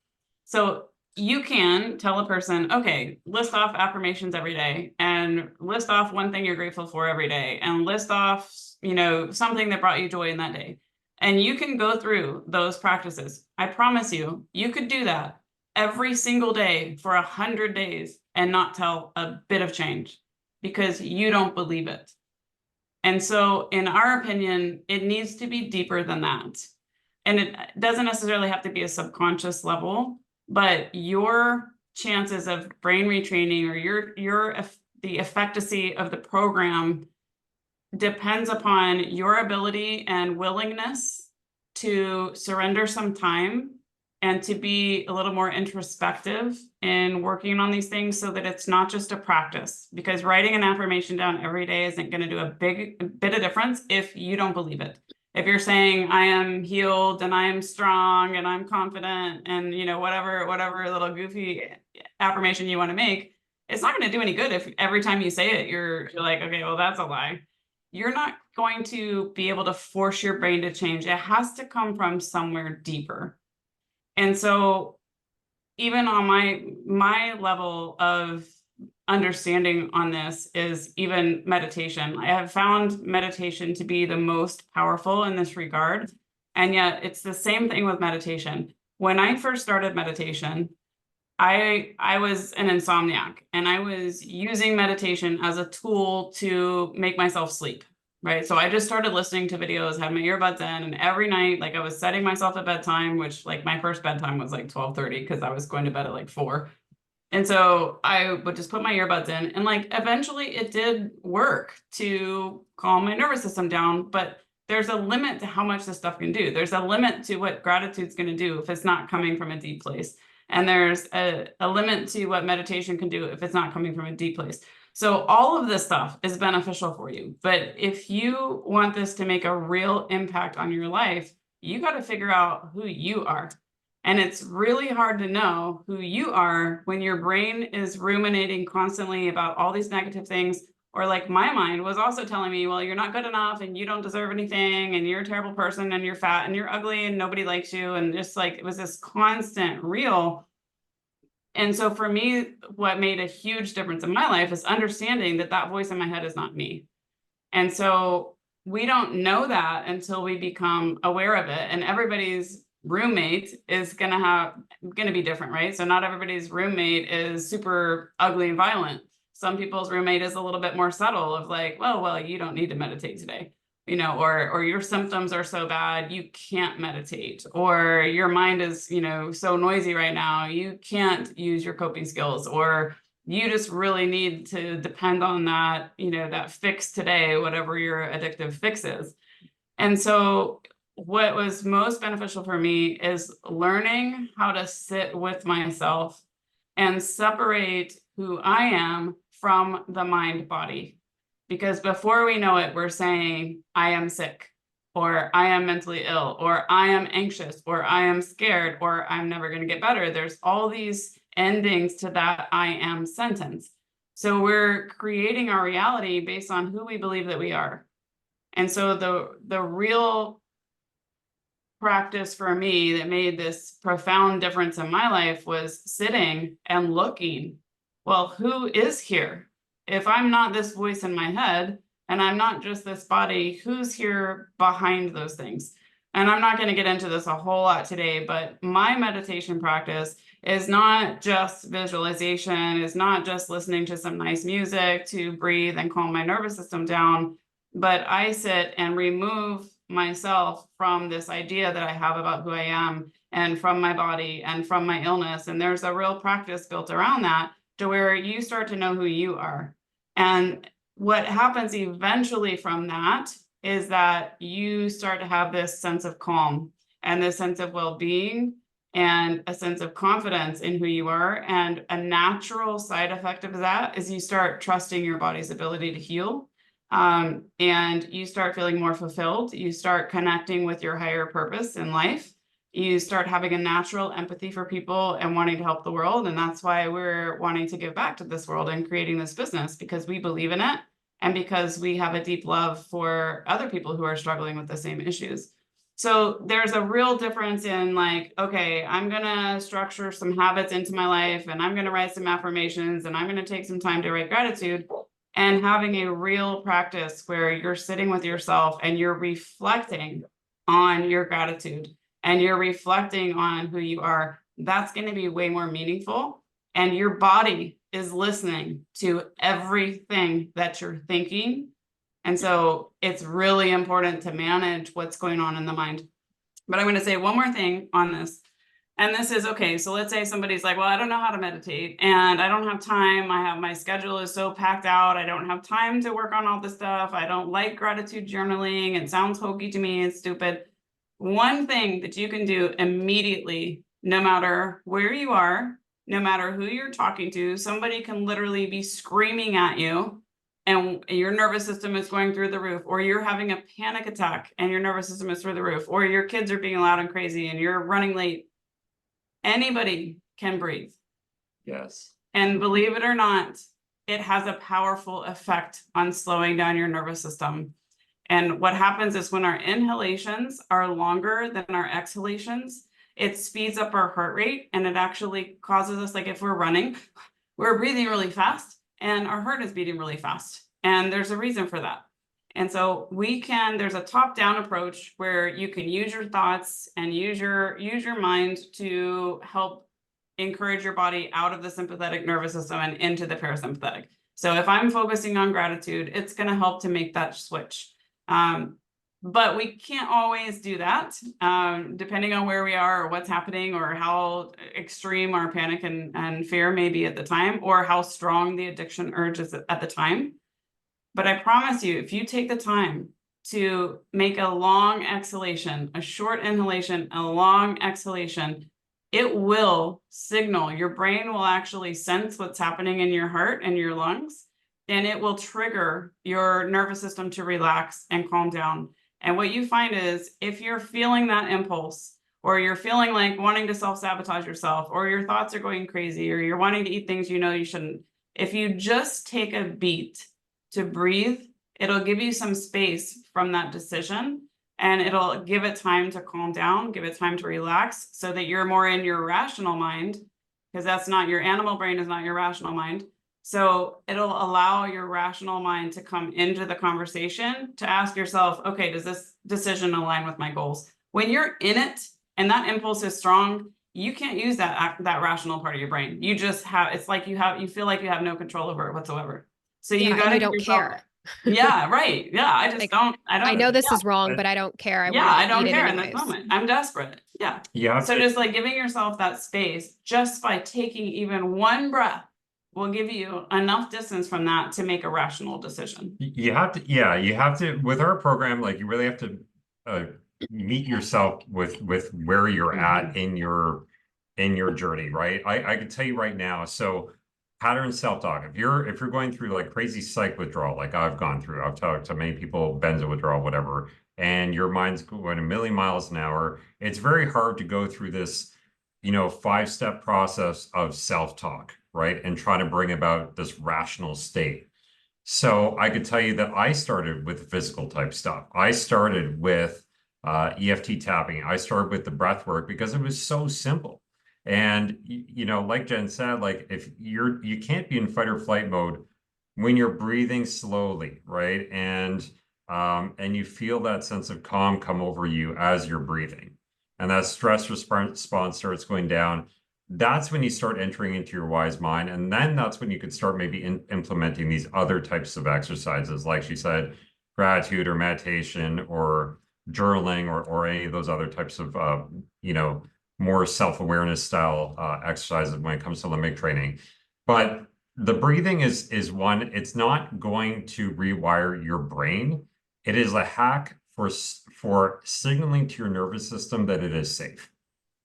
So you can tell a person, okay, list off affirmations every day and list off one thing you're grateful for every day and list off, something that brought you joy in that day. And you can go through those practices. I promise you, you could do that every single day for 100 days and not tell a bit of change because you don't believe it. And so in our opinion, it needs to be deeper than that. And it doesn't necessarily have to be a subconscious level, but your chances of brain retraining or the efficacy of the program depends upon your ability and willingness to surrender some time and to be a little more introspective in working on these things so that it's not just a practice, because writing an affirmation down every day isn't going to do a bit of difference if you don't believe it. If you're saying I am healed and I am strong and I'm confident and whatever little goofy affirmation you want to make, it's not going to do any good if every time you say it you're like, okay, well, that's a lie. You're not going to be able to force your brain to change. It has to come from somewhere deeper. And so even on my level of understanding on this is even meditation. I have found meditation to be the most powerful in this regard. And yet it's the same thing with meditation. When I first started meditation, I was an insomniac and I was using meditation as a tool to make myself sleep. right? So I just started listening to videos, had my earbuds in, and every night, like I was setting myself at bedtime, which like my first bedtime was like 12:30 because I was going to bed at like 4. And so I would just put my earbuds in, and like eventually it did work to calm my nervous system down, but there's a limit to how much this stuff can do. There's a limit to what gratitude's going to do if it's not coming from a deep place. And there's a limit to what meditation can do if it's not coming from a deep place. So all of this stuff is beneficial for you. But if you want this to make a real impact on your life, you got to figure out who you are. And it's really hard to know who you are when your brain is ruminating constantly about all these negative things. Or like my mind was also telling me, well, you're not good enough and you don't deserve anything and you're a terrible person and you're fat and you're ugly and nobody likes you. And just like it was this constant reel. And so for me, what made a huge difference in my life is understanding that that voice in my head is not me. And so we don't know that until we become aware of it. And everybody's roommate is gonna be different, right? So not everybody's roommate is super ugly and violent. Some people's roommate is a little bit more subtle of like, well, you don't need to meditate today, you know, or your symptoms are so bad you can't meditate, or your mind is, you know, so noisy right now you can't use your coping skills, or you just really need to depend on that, you know, that fix today, whatever your addictive fix is. And so what was most beneficial for me is learning how to sit with myself and separate who I am from the mind body. Because before we know it, we're saying, I am sick, or I am mentally ill, or I am anxious, or I am scared, or I'm never going to get better. There's all these endings to that I am sentence. So we're creating our reality based on who we believe that we are. And so the real practice for me that made this profound difference in my life was sitting and looking, well, who is here? If I'm not this voice in my head and I'm not just this body, who's here behind those things? And I'm not going to get into this a whole lot today, but my meditation practice is not just visualization, is not just listening to some nice music to breathe and calm my nervous system down, but I sit and remove myself from this idea that I have about who I am and from my body and from my illness. And there's a real practice built around that to where you start to know who you are. And what happens eventually from that is that you start to have this sense of calm and this sense of well-being and a sense of confidence in who you are. And a natural side effect of that is you start trusting your body's ability to heal. And you start feeling more fulfilled. You start connecting with your higher purpose in life. You start having a natural empathy for people and wanting to help the world. And that's why we're wanting to give back to this world and creating this business, because we believe in it and because we have a deep love for other people who are struggling with the same issues. So there's a real difference in like, okay, I'm going to structure some habits into my life and I'm going to write some affirmations and I'm going to take some time to write gratitude, and having a real practice where you're sitting with yourself and you're reflecting on your gratitude and you're reflecting on who you are. That's going to be way more meaningful. And your body is listening to everything that you're thinking. And so it's really important to manage what's going on in the mind. But I'm going to say one more thing on this. And this is, okay, so let's say somebody's like, well, I don't know how to meditate and I don't have time. My schedule is so packed out. I don't have time to work on all this stuff. I don't like gratitude journaling. It sounds hokey to me. It's stupid. One thing that you can do immediately, no matter where you are, no matter who you're talking to, somebody can literally be screaming at you and your nervous system is going through the roof, or you're having a panic attack and your nervous system is through the roof, or your kids are being loud and crazy and you're running late. Anybody can breathe. Yes. And believe it or not, it has a powerful effect on slowing down your nervous system. And what happens is when our inhalations are longer than our exhalations, it speeds up our heart rate, and it actually causes us, like if we're running, we're breathing really fast and our heart is beating really fast. And there's a reason for that. And so there's a top-down approach where you can use your thoughts and use your mind to help encourage your body out of the sympathetic nervous system and into the parasympathetic. So if I'm focusing on gratitude, it's going to help to make that switch. But we can't always do that, depending on where we are or what's happening or how extreme our panic and fear may be at the time, or how strong the addiction urge is at the time. But I promise you, if you take the time to make a long exhalation, a short inhalation, a long exhalation, it will signal, your brain will actually sense what's happening in your heart and your lungs, and it will trigger your nervous system to relax and calm down. And what you find is, if you're feeling that impulse, or you're feeling like wanting to self-sabotage yourself, or your thoughts are going crazy, or you're wanting to eat things you know you shouldn't, if you just take a beat to breathe, it'll give you some space from that decision, and it'll give it time to calm down, give it time to relax, so that you're more in your rational mind, because that's not your animal brain, is not your rational mind. So it'll allow your rational mind to come into the conversation to ask yourself, okay, does this decision align with my goals? When you're in it and that impulse is strong, you can't use that rational part of your brain. You just have, it's like you feel like you have no control over it whatsoever. So you Yeah, got and to you give don't yourself, care. yeah, right. Yeah. I just Like, don't, I know this yeah. is wrong, but I don't care. I Yeah, want I to eat don't it care in this anyways. moment. I'm desperate. Yeah. Yeah. So just like giving yourself that space, just by taking even one breath, will give you enough distance from that to make a rational decision. You have to, yeah, you have to, with our program, like you really have to meet yourself with where you're at in your journey, right? I can tell you right now, so pattern self-talk, if you're going through like crazy psych withdrawal, like I've gone through, I've talked to many people, benzo withdrawal, whatever, and your mind's going a million miles an hour, it's very hard to go through this, 5-step process of self-talk, right? And try to bring about this rational state. So I could tell you that I started with the physical type stuff. I started with EFT tapping. I started with the breath work because it was so simple. And like Jen said, like if you can't be in fight or flight mode when you're breathing slowly, right? And you feel that sense of calm come over you as you're breathing, and that stress response starts going down. That's when you start entering into your wise mind. And then that's when you could start maybe implementing these other types of exercises, like she said, gratitude or meditation or journaling or any of those other types of, more self-awareness style exercises when it comes to limbic training. But the breathing is one, it's not going to rewire your brain. It is a hack for signaling to your nervous system that it is safe,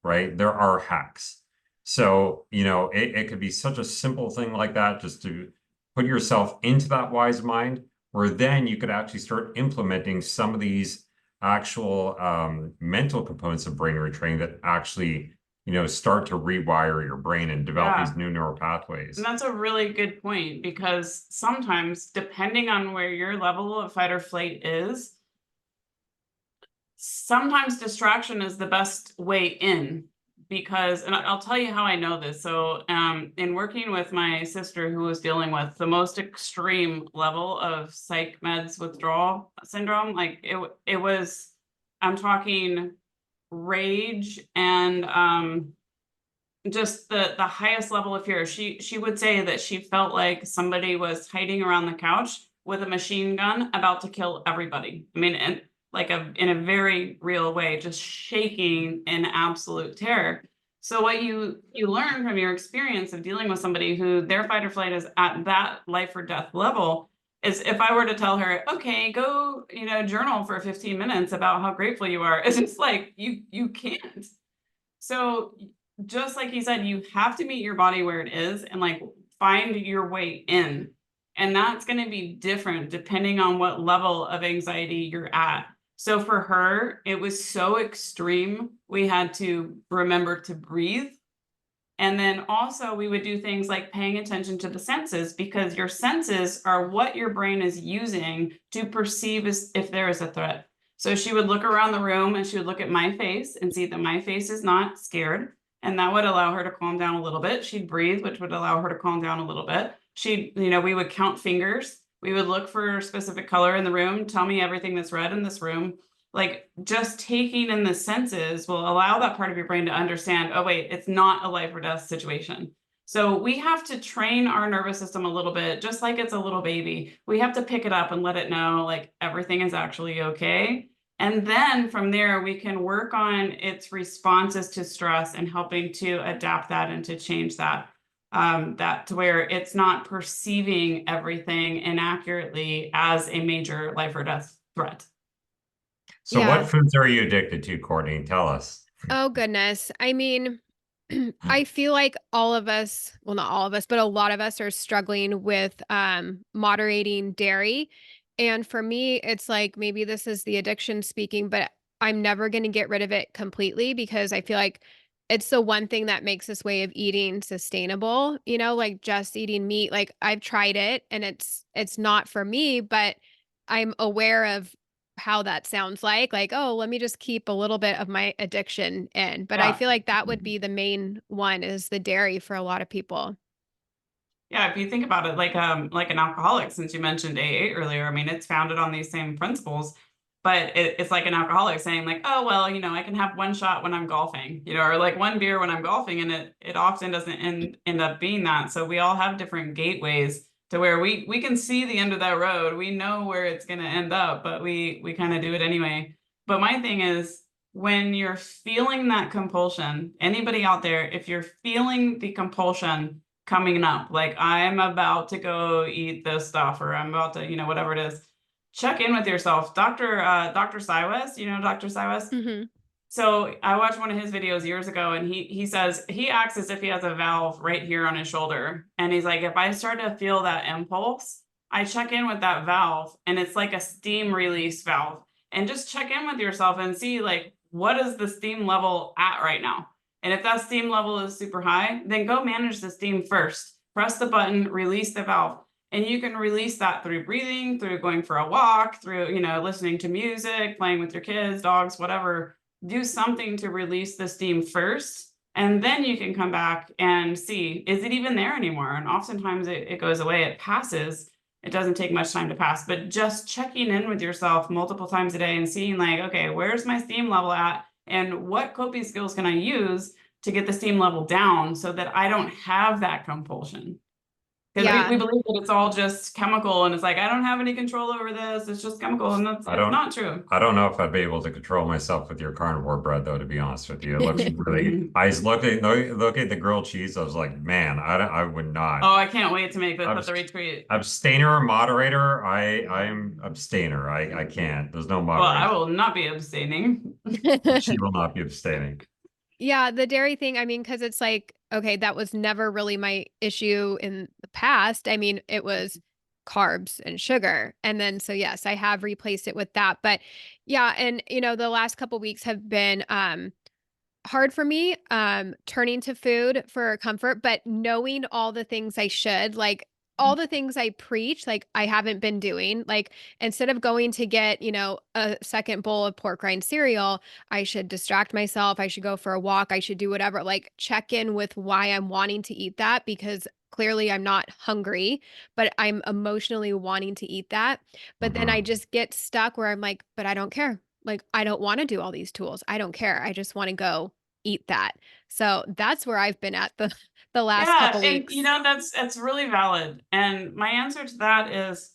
right? There are hacks. So, it could be such a simple thing like that, just to put yourself into that wise mind, where then you could actually start implementing some of these actual mental components of brain retraining that actually, start to rewire your brain and develop these new neural pathways. And that's a really good point, because sometimes, depending on where your level of fight or flight is, sometimes distraction is the best way in. Because, and I'll tell you how I know this. So in working with my sister who was dealing with the most extreme level of psych meds withdrawal syndrome, like it was, I'm talking rage and just the highest level of fear. She would say that she felt like somebody was hiding around the couch with a machine gun about to kill everybody. I mean, and like in a very real way, just shaking in absolute terror. So what you learn from your experience of dealing with somebody who their fight or flight is at that life or death level is, if I were to tell her, okay, go, journal for 15 minutes about how grateful you are, it's just like, you can't. So just like you said, you have to meet your body where it is and like find your way in. And that's going to be different depending on what level of anxiety you're at. So for her, it was so extreme, we had to remember to breathe. And then also we would do things like paying attention to the senses, because your senses are what your brain is using to perceive if there is a threat. So she would look around the room and she would look at my face and see that my face is not scared. And that would allow her to calm down a little bit. She'd breathe, which would allow her to calm down a little bit. We would count fingers. We would look for a specific color in the room. Tell me everything that's red in this room. Like, just taking in the senses will allow that part of your brain to understand, oh, wait, it's not a life or death situation. So we have to train our nervous system a little bit, just like it's a little baby. We have to pick it up and let it know like everything is actually okay. And then from there, we can work on its responses to stress and helping to adapt that and to change that, that to where it's not perceiving everything inaccurately as a major life or death threat. So what Yeah. foods are you addicted to, Courtney? Tell us. Oh, goodness. I mean, I feel like all of us, well, not all of us, but a lot of us are struggling with moderating dairy. And for me, it's like maybe this is the addiction speaking, but I'm never going to get rid of it completely because I feel like it's the one thing that makes this way of eating sustainable, you know, like just eating meat. Like I've tried it and it's not for me, but I'm aware of how that sounds like, oh, let me just keep a little bit of my addiction in. But I Yeah. feel like that would be the main one is the dairy for a lot of people. Yeah, if you think about it, like an alcoholic, since you mentioned AA earlier, I mean, it's founded on these same principles, but it's like an alcoholic saying like, oh, well, I can have one shot when I'm golfing, or like one beer when I'm golfing, and it often doesn't end up being that. So we all have different gateways to where we can see the end of that road. We know where it's going to end up, but we kind of do it anyway. But my thing is, when you're feeling that compulsion, anybody out there, if you're feeling the compulsion coming up, like I'm about to go eat this stuff, or I'm about to, whatever it is, check in with yourself. Dr. Siwes, Dr. Siwes? Hmm. So I watched one of his videos years ago, and he says he acts as if he has a valve right here on his shoulder. And he's like, if I start to feel that impulse, I check in with that valve, and it's like a steam release valve. And just check in with yourself and see like, what is the steam level at right now? And if that steam level is super high, then go manage the steam first. Press the button, release the valve. And you can release that through breathing, through going for a walk, through, listening to music, playing with your kids, dogs, whatever. Do something to release the steam first. And then you can come back and see, is it even there anymore? And oftentimes it goes away, it passes. It doesn't take much time to pass, but just checking in with yourself multiple times a day and seeing like, okay, where's my steam level at? And what coping skills can I use to get the steam level down so that I don't have that compulsion? Because we Yeah. believe that it's all just chemical, and it's like, I don't have any control over this. It's just chemical, and I it's don't not true. I don't know if I'd be able to control myself with your carnivore bread though, to be honest with you. It looks really I was look at the grilled cheese. I was like, man, I would not. Oh, I can't wait to make this at the Abs retreat. Abstainer or moderator? I'm abstainer. I can't. There's no Well, I moderation. will not be abstaining. She will not be abstaining. Yeah, the dairy thing, I mean, because it's like, okay, that was never really my issue in the past. I mean, it was carbs and sugar. And then, so yes, I have replaced it with that. But yeah, and the last couple weeks have been hard for me, turning to food for comfort, but knowing all the things I should, like all the things I preach, like I haven't been doing. Like instead of going to get, a second bowl of pork rind cereal, I should distract myself. I should go for a walk. I should do whatever, like check in with why I'm wanting to eat that because clearly I'm not hungry, but I'm emotionally wanting to eat that. But then I Mhm. just get stuck where I'm like, but I don't care. Like, I don't want to do all these tools. I don't care. I just want to go eat that. So that's where I've been at the last Yeah, couple and weeks. that's really valid. And my answer to that is,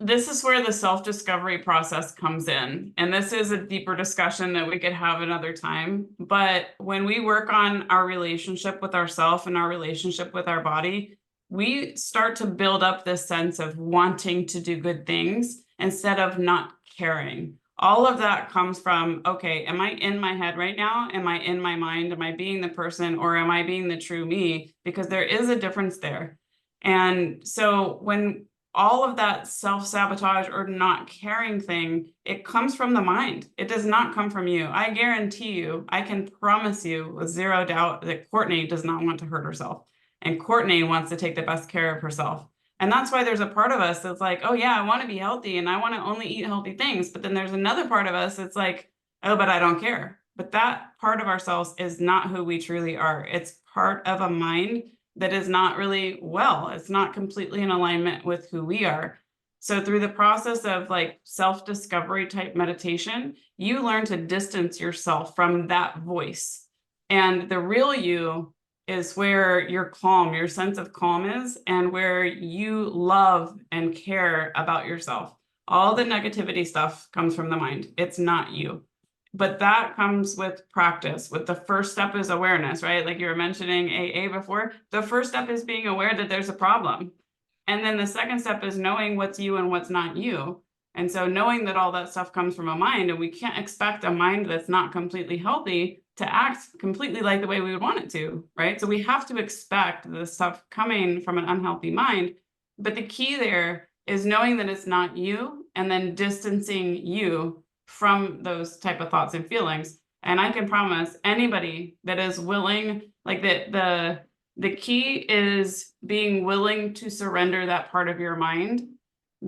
this is where the self-discovery process comes in. And this is a deeper discussion that we could have another time. But when we work on our relationship with ourself and our relationship with our body, we start to build up this sense of wanting to do good things instead of not caring. All of that comes from, okay, am I in my head right now? Am I in my mind? Am I being the person, or am I being the true me? Because there is a difference there. And so when all of that self-sabotage or not caring thing, it comes from the mind. It does not come from you. I guarantee you, I can promise you with zero doubt that Courtney does not want to hurt herself. And Courtney wants to take the best care of herself. And that's why there's a part of us that's like, oh yeah, I want to be healthy and I want to only eat healthy things. But then there's another part of us that's like, oh, but I don't care. But that part of ourselves is not who we truly are. It's part of a mind that is not really well. It's not completely in alignment with who we are. So through the process of like self-discovery type meditation, you learn to distance yourself from that voice. And the real you is where your calm, your sense of calm is, and where you love and care about yourself. All the negativity stuff comes from the mind. It's not you. But that comes with practice. With the first step is awareness, right? Like you were mentioning AA before. The first step is being aware that there's a problem. And then the second step is knowing what's you and what's not you. And so knowing that all that stuff comes from a mind, and we can't expect a mind that's not completely healthy to act completely like the way we would want it to, right? So we have to expect the stuff coming from an unhealthy mind. But the key there is knowing that it's not you, and then distancing you from those type of thoughts and feelings. And I can promise anybody that is willing, like the key is being willing to surrender that part of your mind.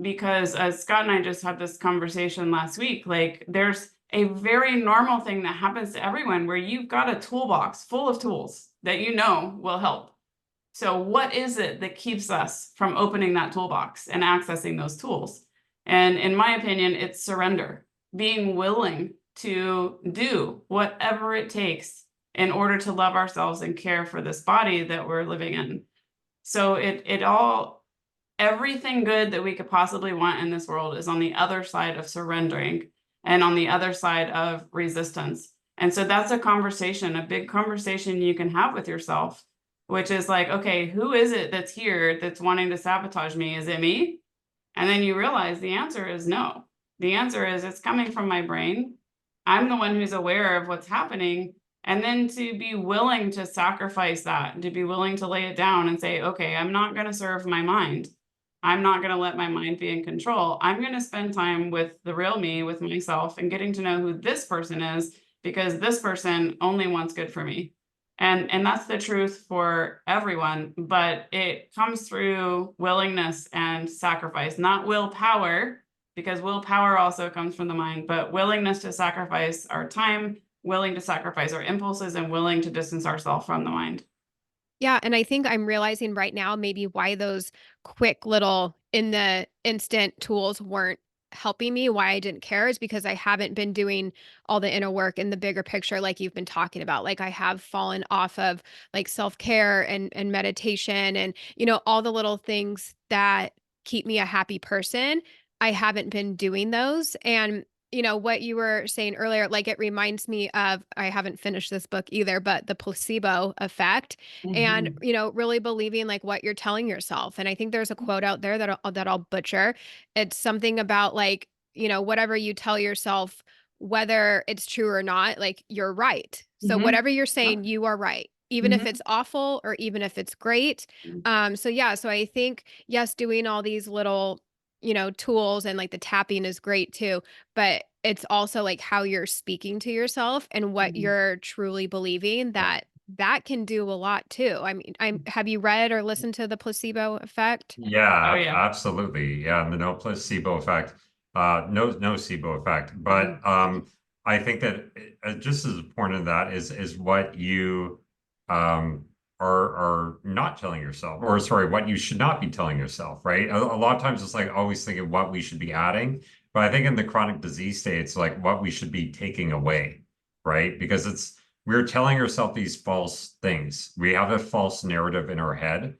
Because as Scott and I just had this conversation last week, like there's a very normal thing that happens to everyone where you've got a toolbox full of tools that you know will help. So what is it that keeps us from opening that toolbox and accessing those tools? And in my opinion, it's surrender, being willing to do whatever it takes in order to love ourselves and care for this body that we're living in. So everything good that we could possibly want in this world is on the other side of surrendering and on the other side of resistance. And so that's a conversation, a big conversation you can have with yourself, which is like, okay, who is it that's here that's wanting to sabotage me? Is it me? And then you realize the answer is no. The answer is it's coming from my brain. I'm the one who's aware of what's happening. And then to be willing to sacrifice that, to be willing to lay it down and say, okay, I'm not going to serve my mind. I'm not going to let my mind be in control. I'm going to spend time with the real me, with myself, and getting to know who this person is, because this person only wants good for me. And that's the truth for everyone, but it comes through willingness and sacrifice, not willpower, because willpower also comes from the mind, but willingness to sacrifice our time, willing to sacrifice our impulses, and willing to distance ourselves from the mind. Yeah, and I think I'm realizing right now maybe why those quick little in the instant tools weren't helping me, why I didn't care is because I haven't been doing all the inner work in the bigger picture like you've been talking about. Like I have fallen off of like self-care and meditation and all the little things that keep me a happy person. I haven't been doing those. And what you were saying earlier, like it reminds me of, I haven't finished this book either, but the placebo effect and, Mhm. really believing like what you're telling yourself. And I think there's a quote out there that I'll butcher. It's something about like, whatever you tell yourself, whether it's true or not, like you're right. So Mhm. whatever you're Yep. saying, you are right, even if Mhm. it's awful or even if it's great. So yeah, so I think, yes, doing all these little, tools and like the tapping is great too, but it's also like how you're speaking to yourself and what Mhm. you're truly believing that can do a lot too. I mean, have you read or listened to the placebo effect? Oh Yeah, yeah. absolutely. Yeah, and the no placebo effect, no nocebo effect. But Mhm. I think that just as important in that is what you um, are not telling yourself, or sorry, what you should not be telling yourself, right? A lot of times it's like always thinking what we should be adding, but I think in the chronic disease state, it's like what we should be taking away, right? Because we're telling ourselves these false things. We have a false narrative in our head.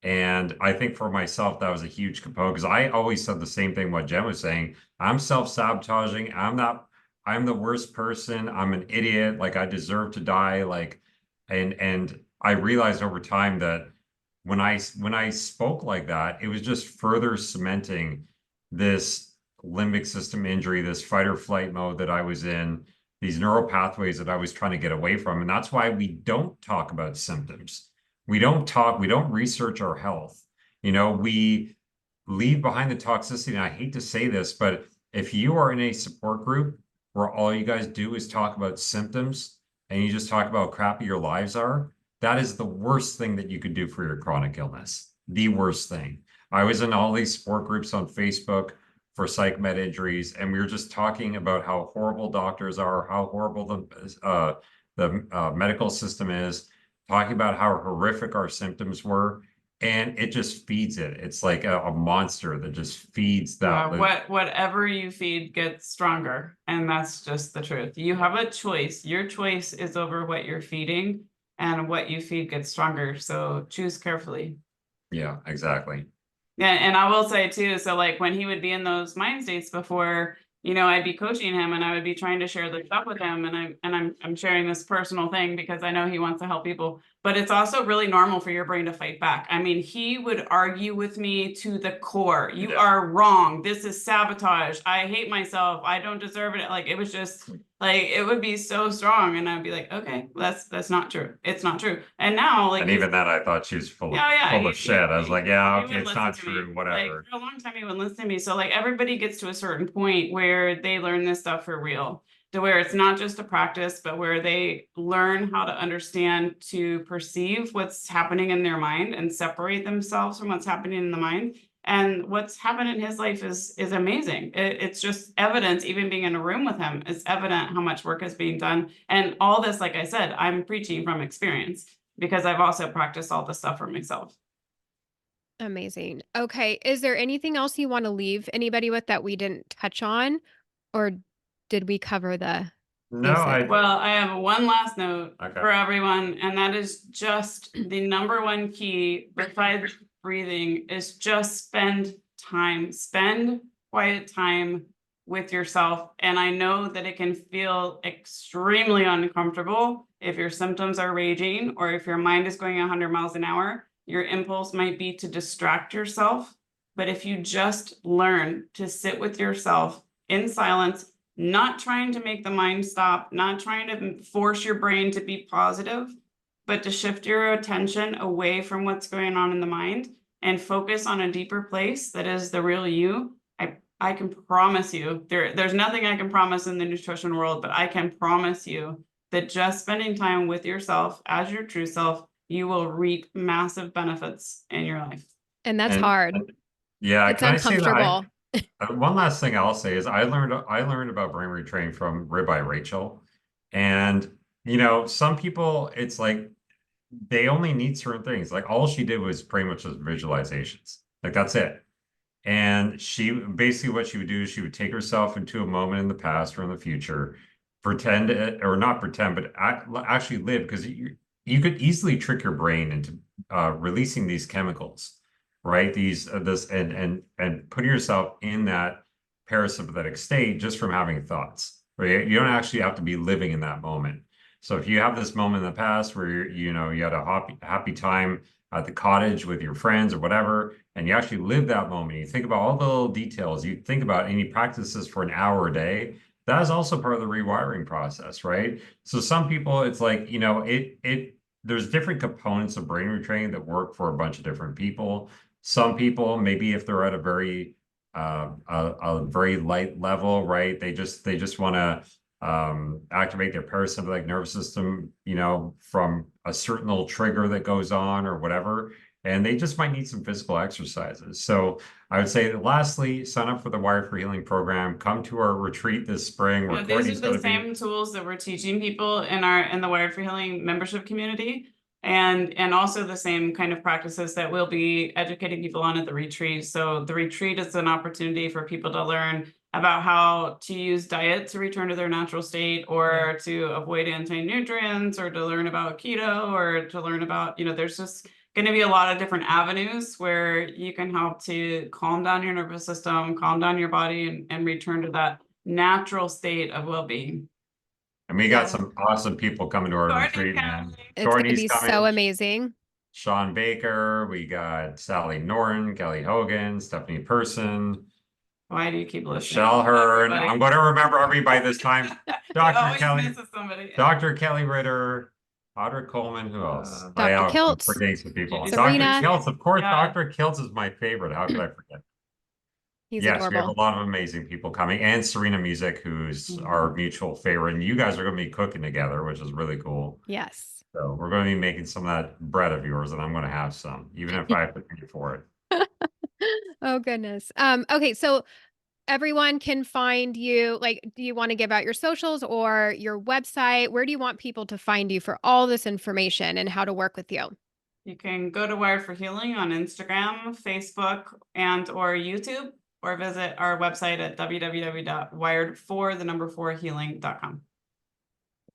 And I think for myself, that was a huge component because I always said the same thing what Jen was saying. I'm self-sabotaging. I'm the worst person. I'm an idiot. Like I deserve to die. Like, and I realized over time that when I spoke like that, it was just further cementing this limbic system injury, this fight or flight mode that I was in, these neural pathways that I was trying to get away from. And that's why we don't talk about symptoms. We don't research our health. We leave behind the toxicity. And I hate to say this, but if you are in a support group where all you guys do is talk about symptoms and you just talk about how crappy your lives are, that is the worst thing that you could do for your chronic illness. The worst thing. I was in all these support groups on Facebook for psych med injuries, and we were just talking about how horrible doctors are, how horrible the medical system is, talking about how horrific our symptoms were, and it just feeds it. It's like a monster that just feeds that. Whatever you feed gets stronger, and that's just the truth. You have a choice. Your choice is over what you're feeding. and what you feed gets stronger. So choose carefully. Yeah, exactly. Yeah, and I will say too, so like when he would be in those mind states before, I'd be coaching him and I would be trying to share the stuff with him, and I'm sharing this personal thing because I know he wants to help people, but it's also really normal for your brain to fight back. I mean, he would argue with me to the core. You are wrong. This is sabotage. I hate myself. I don't deserve it. Like, it was just like, it would be so strong, and I'd be like, okay, that's not true. It's not true. And now, like, And even then, I thought she was full of yeah, shit. I was like, yeah, he okay, would it's listen not to me. true, Like, whatever. for a long time, he would listen to me. So like everybody gets to a certain point where they learn this stuff for real, to where it's not just a practice, but where they learn how to understand, to perceive what's happening in their mind and separate themselves from what's happening in the mind. And what's happened in his life is amazing. It's just evidence. Even being in a room with him, it's evident how much work is being done. And all this, like I said, I'm preaching from experience, because I've also practiced all this stuff for myself. Amazing. Okay. Is there anything else you want to leave anybody with that we didn't touch on? Or did we cover the No, basics? Well, I have one last note Okay. for everyone, and that is just the number one key besides breathing is just spend quiet time with yourself. And I know that it can feel extremely uncomfortable if your symptoms are raging or if your mind is going 100 miles an hour. Your impulse might be to distract yourself. But if you just learn to sit with yourself in silence, not trying to make the mind stop, not trying to force your brain to be positive, but to shift your attention away from what's going on in the mind and focus on a deeper place that is the real you. I can promise you, there's nothing I can promise in the nutrition world, but I can promise you that just spending time with yourself as your true self, you will reap massive benefits in your life. And that's And hard. yeah, It's can I say that uncomfortable. one last thing I'll say is I learned about brain retraining from Ribeye Rachel. And some people, it's like they only need certain things. Like all she did was pretty much just visualizations. Like that's it. And she basically what she would do is she would take herself into a moment in the past or in the future, pretend or not pretend, but actually live, because you could easily trick your brain into releasing these chemicals, right? These this and putting yourself in that parasympathetic state just from having thoughts, right? You don't actually have to be living in that moment. So if you have this moment in the past where you had a happy time at the cottage with your friends or whatever, and you actually live that moment, you think about all the little details, you think about any practices for an hour a day, that is also part of the rewiring process, right? So some people, it's like, there's different components of brain retraining that work for a bunch of different people. Some people, maybe if they're at a very light level, right? They just want to activate their parasympathetic nervous system, from a certain little trigger that goes on or whatever. And they just might need some physical exercises. So I would say that lastly, sign up for the Wired for Healing program. Come to our retreat this spring where These Courtney's are going the to be. same tools that we're teaching people in the Wired for Healing membership community, and also the same kind of practices that we'll be educating people on at the retreat. So the retreat is an opportunity for people to learn about how to use diet to return to their natural state, or to avoid anti-nutrients, or to learn about keto, or to learn about, there's just going to be a lot of different avenues where you can help to calm down your nervous system, calm down your body, and return to that natural state of well-being. And we got some awesome people coming to our retreat, man. It's going to Courtney's be coming. so amazing. Sean Baker, we got Sally Norton, Kelly Hogan, Stephanie Person, Why do you keep listening? Michelle Hearn. I'm going to remember everybody this time. Dr. Kelly Ritter, Audra Coleman. Who else? Dr. I'm Kiltz, forgetting some people. Serena. Dr. Kiltz, of course. Yeah. Dr. Kiltz is my favorite. How could I forget? He's Yes, we have adorable. a lot of amazing people coming, and Serena Music, who's our mutual favorite. And you guys are going to be cooking together, which is really cool. Yes. So we're going to be making some of that bread of yours, and I'm going to have some, even if I have to pay for it. Oh, goodness. Okay. So everyone can find you. Like, do you want to give out your socials or your website? Where do you want people to find you for all this information and how to work with you? You can go to Wired for Healing on Instagram, Facebook, or YouTube, or visit our website at www.wired4healing.com.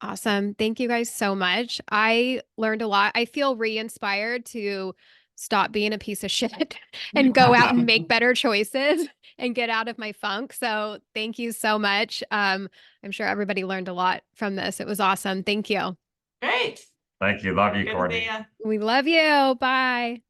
Awesome. Thank you guys so much. I learned a lot. I feel re-inspired to stop being a piece of shit and go out and make better choices and get out of my funk. So thank you so much. I'm sure everybody learned a lot from this. It was awesome. Thank you. Great. Thank you. Love you, Good to see Courtney. ya. We love you. Bye.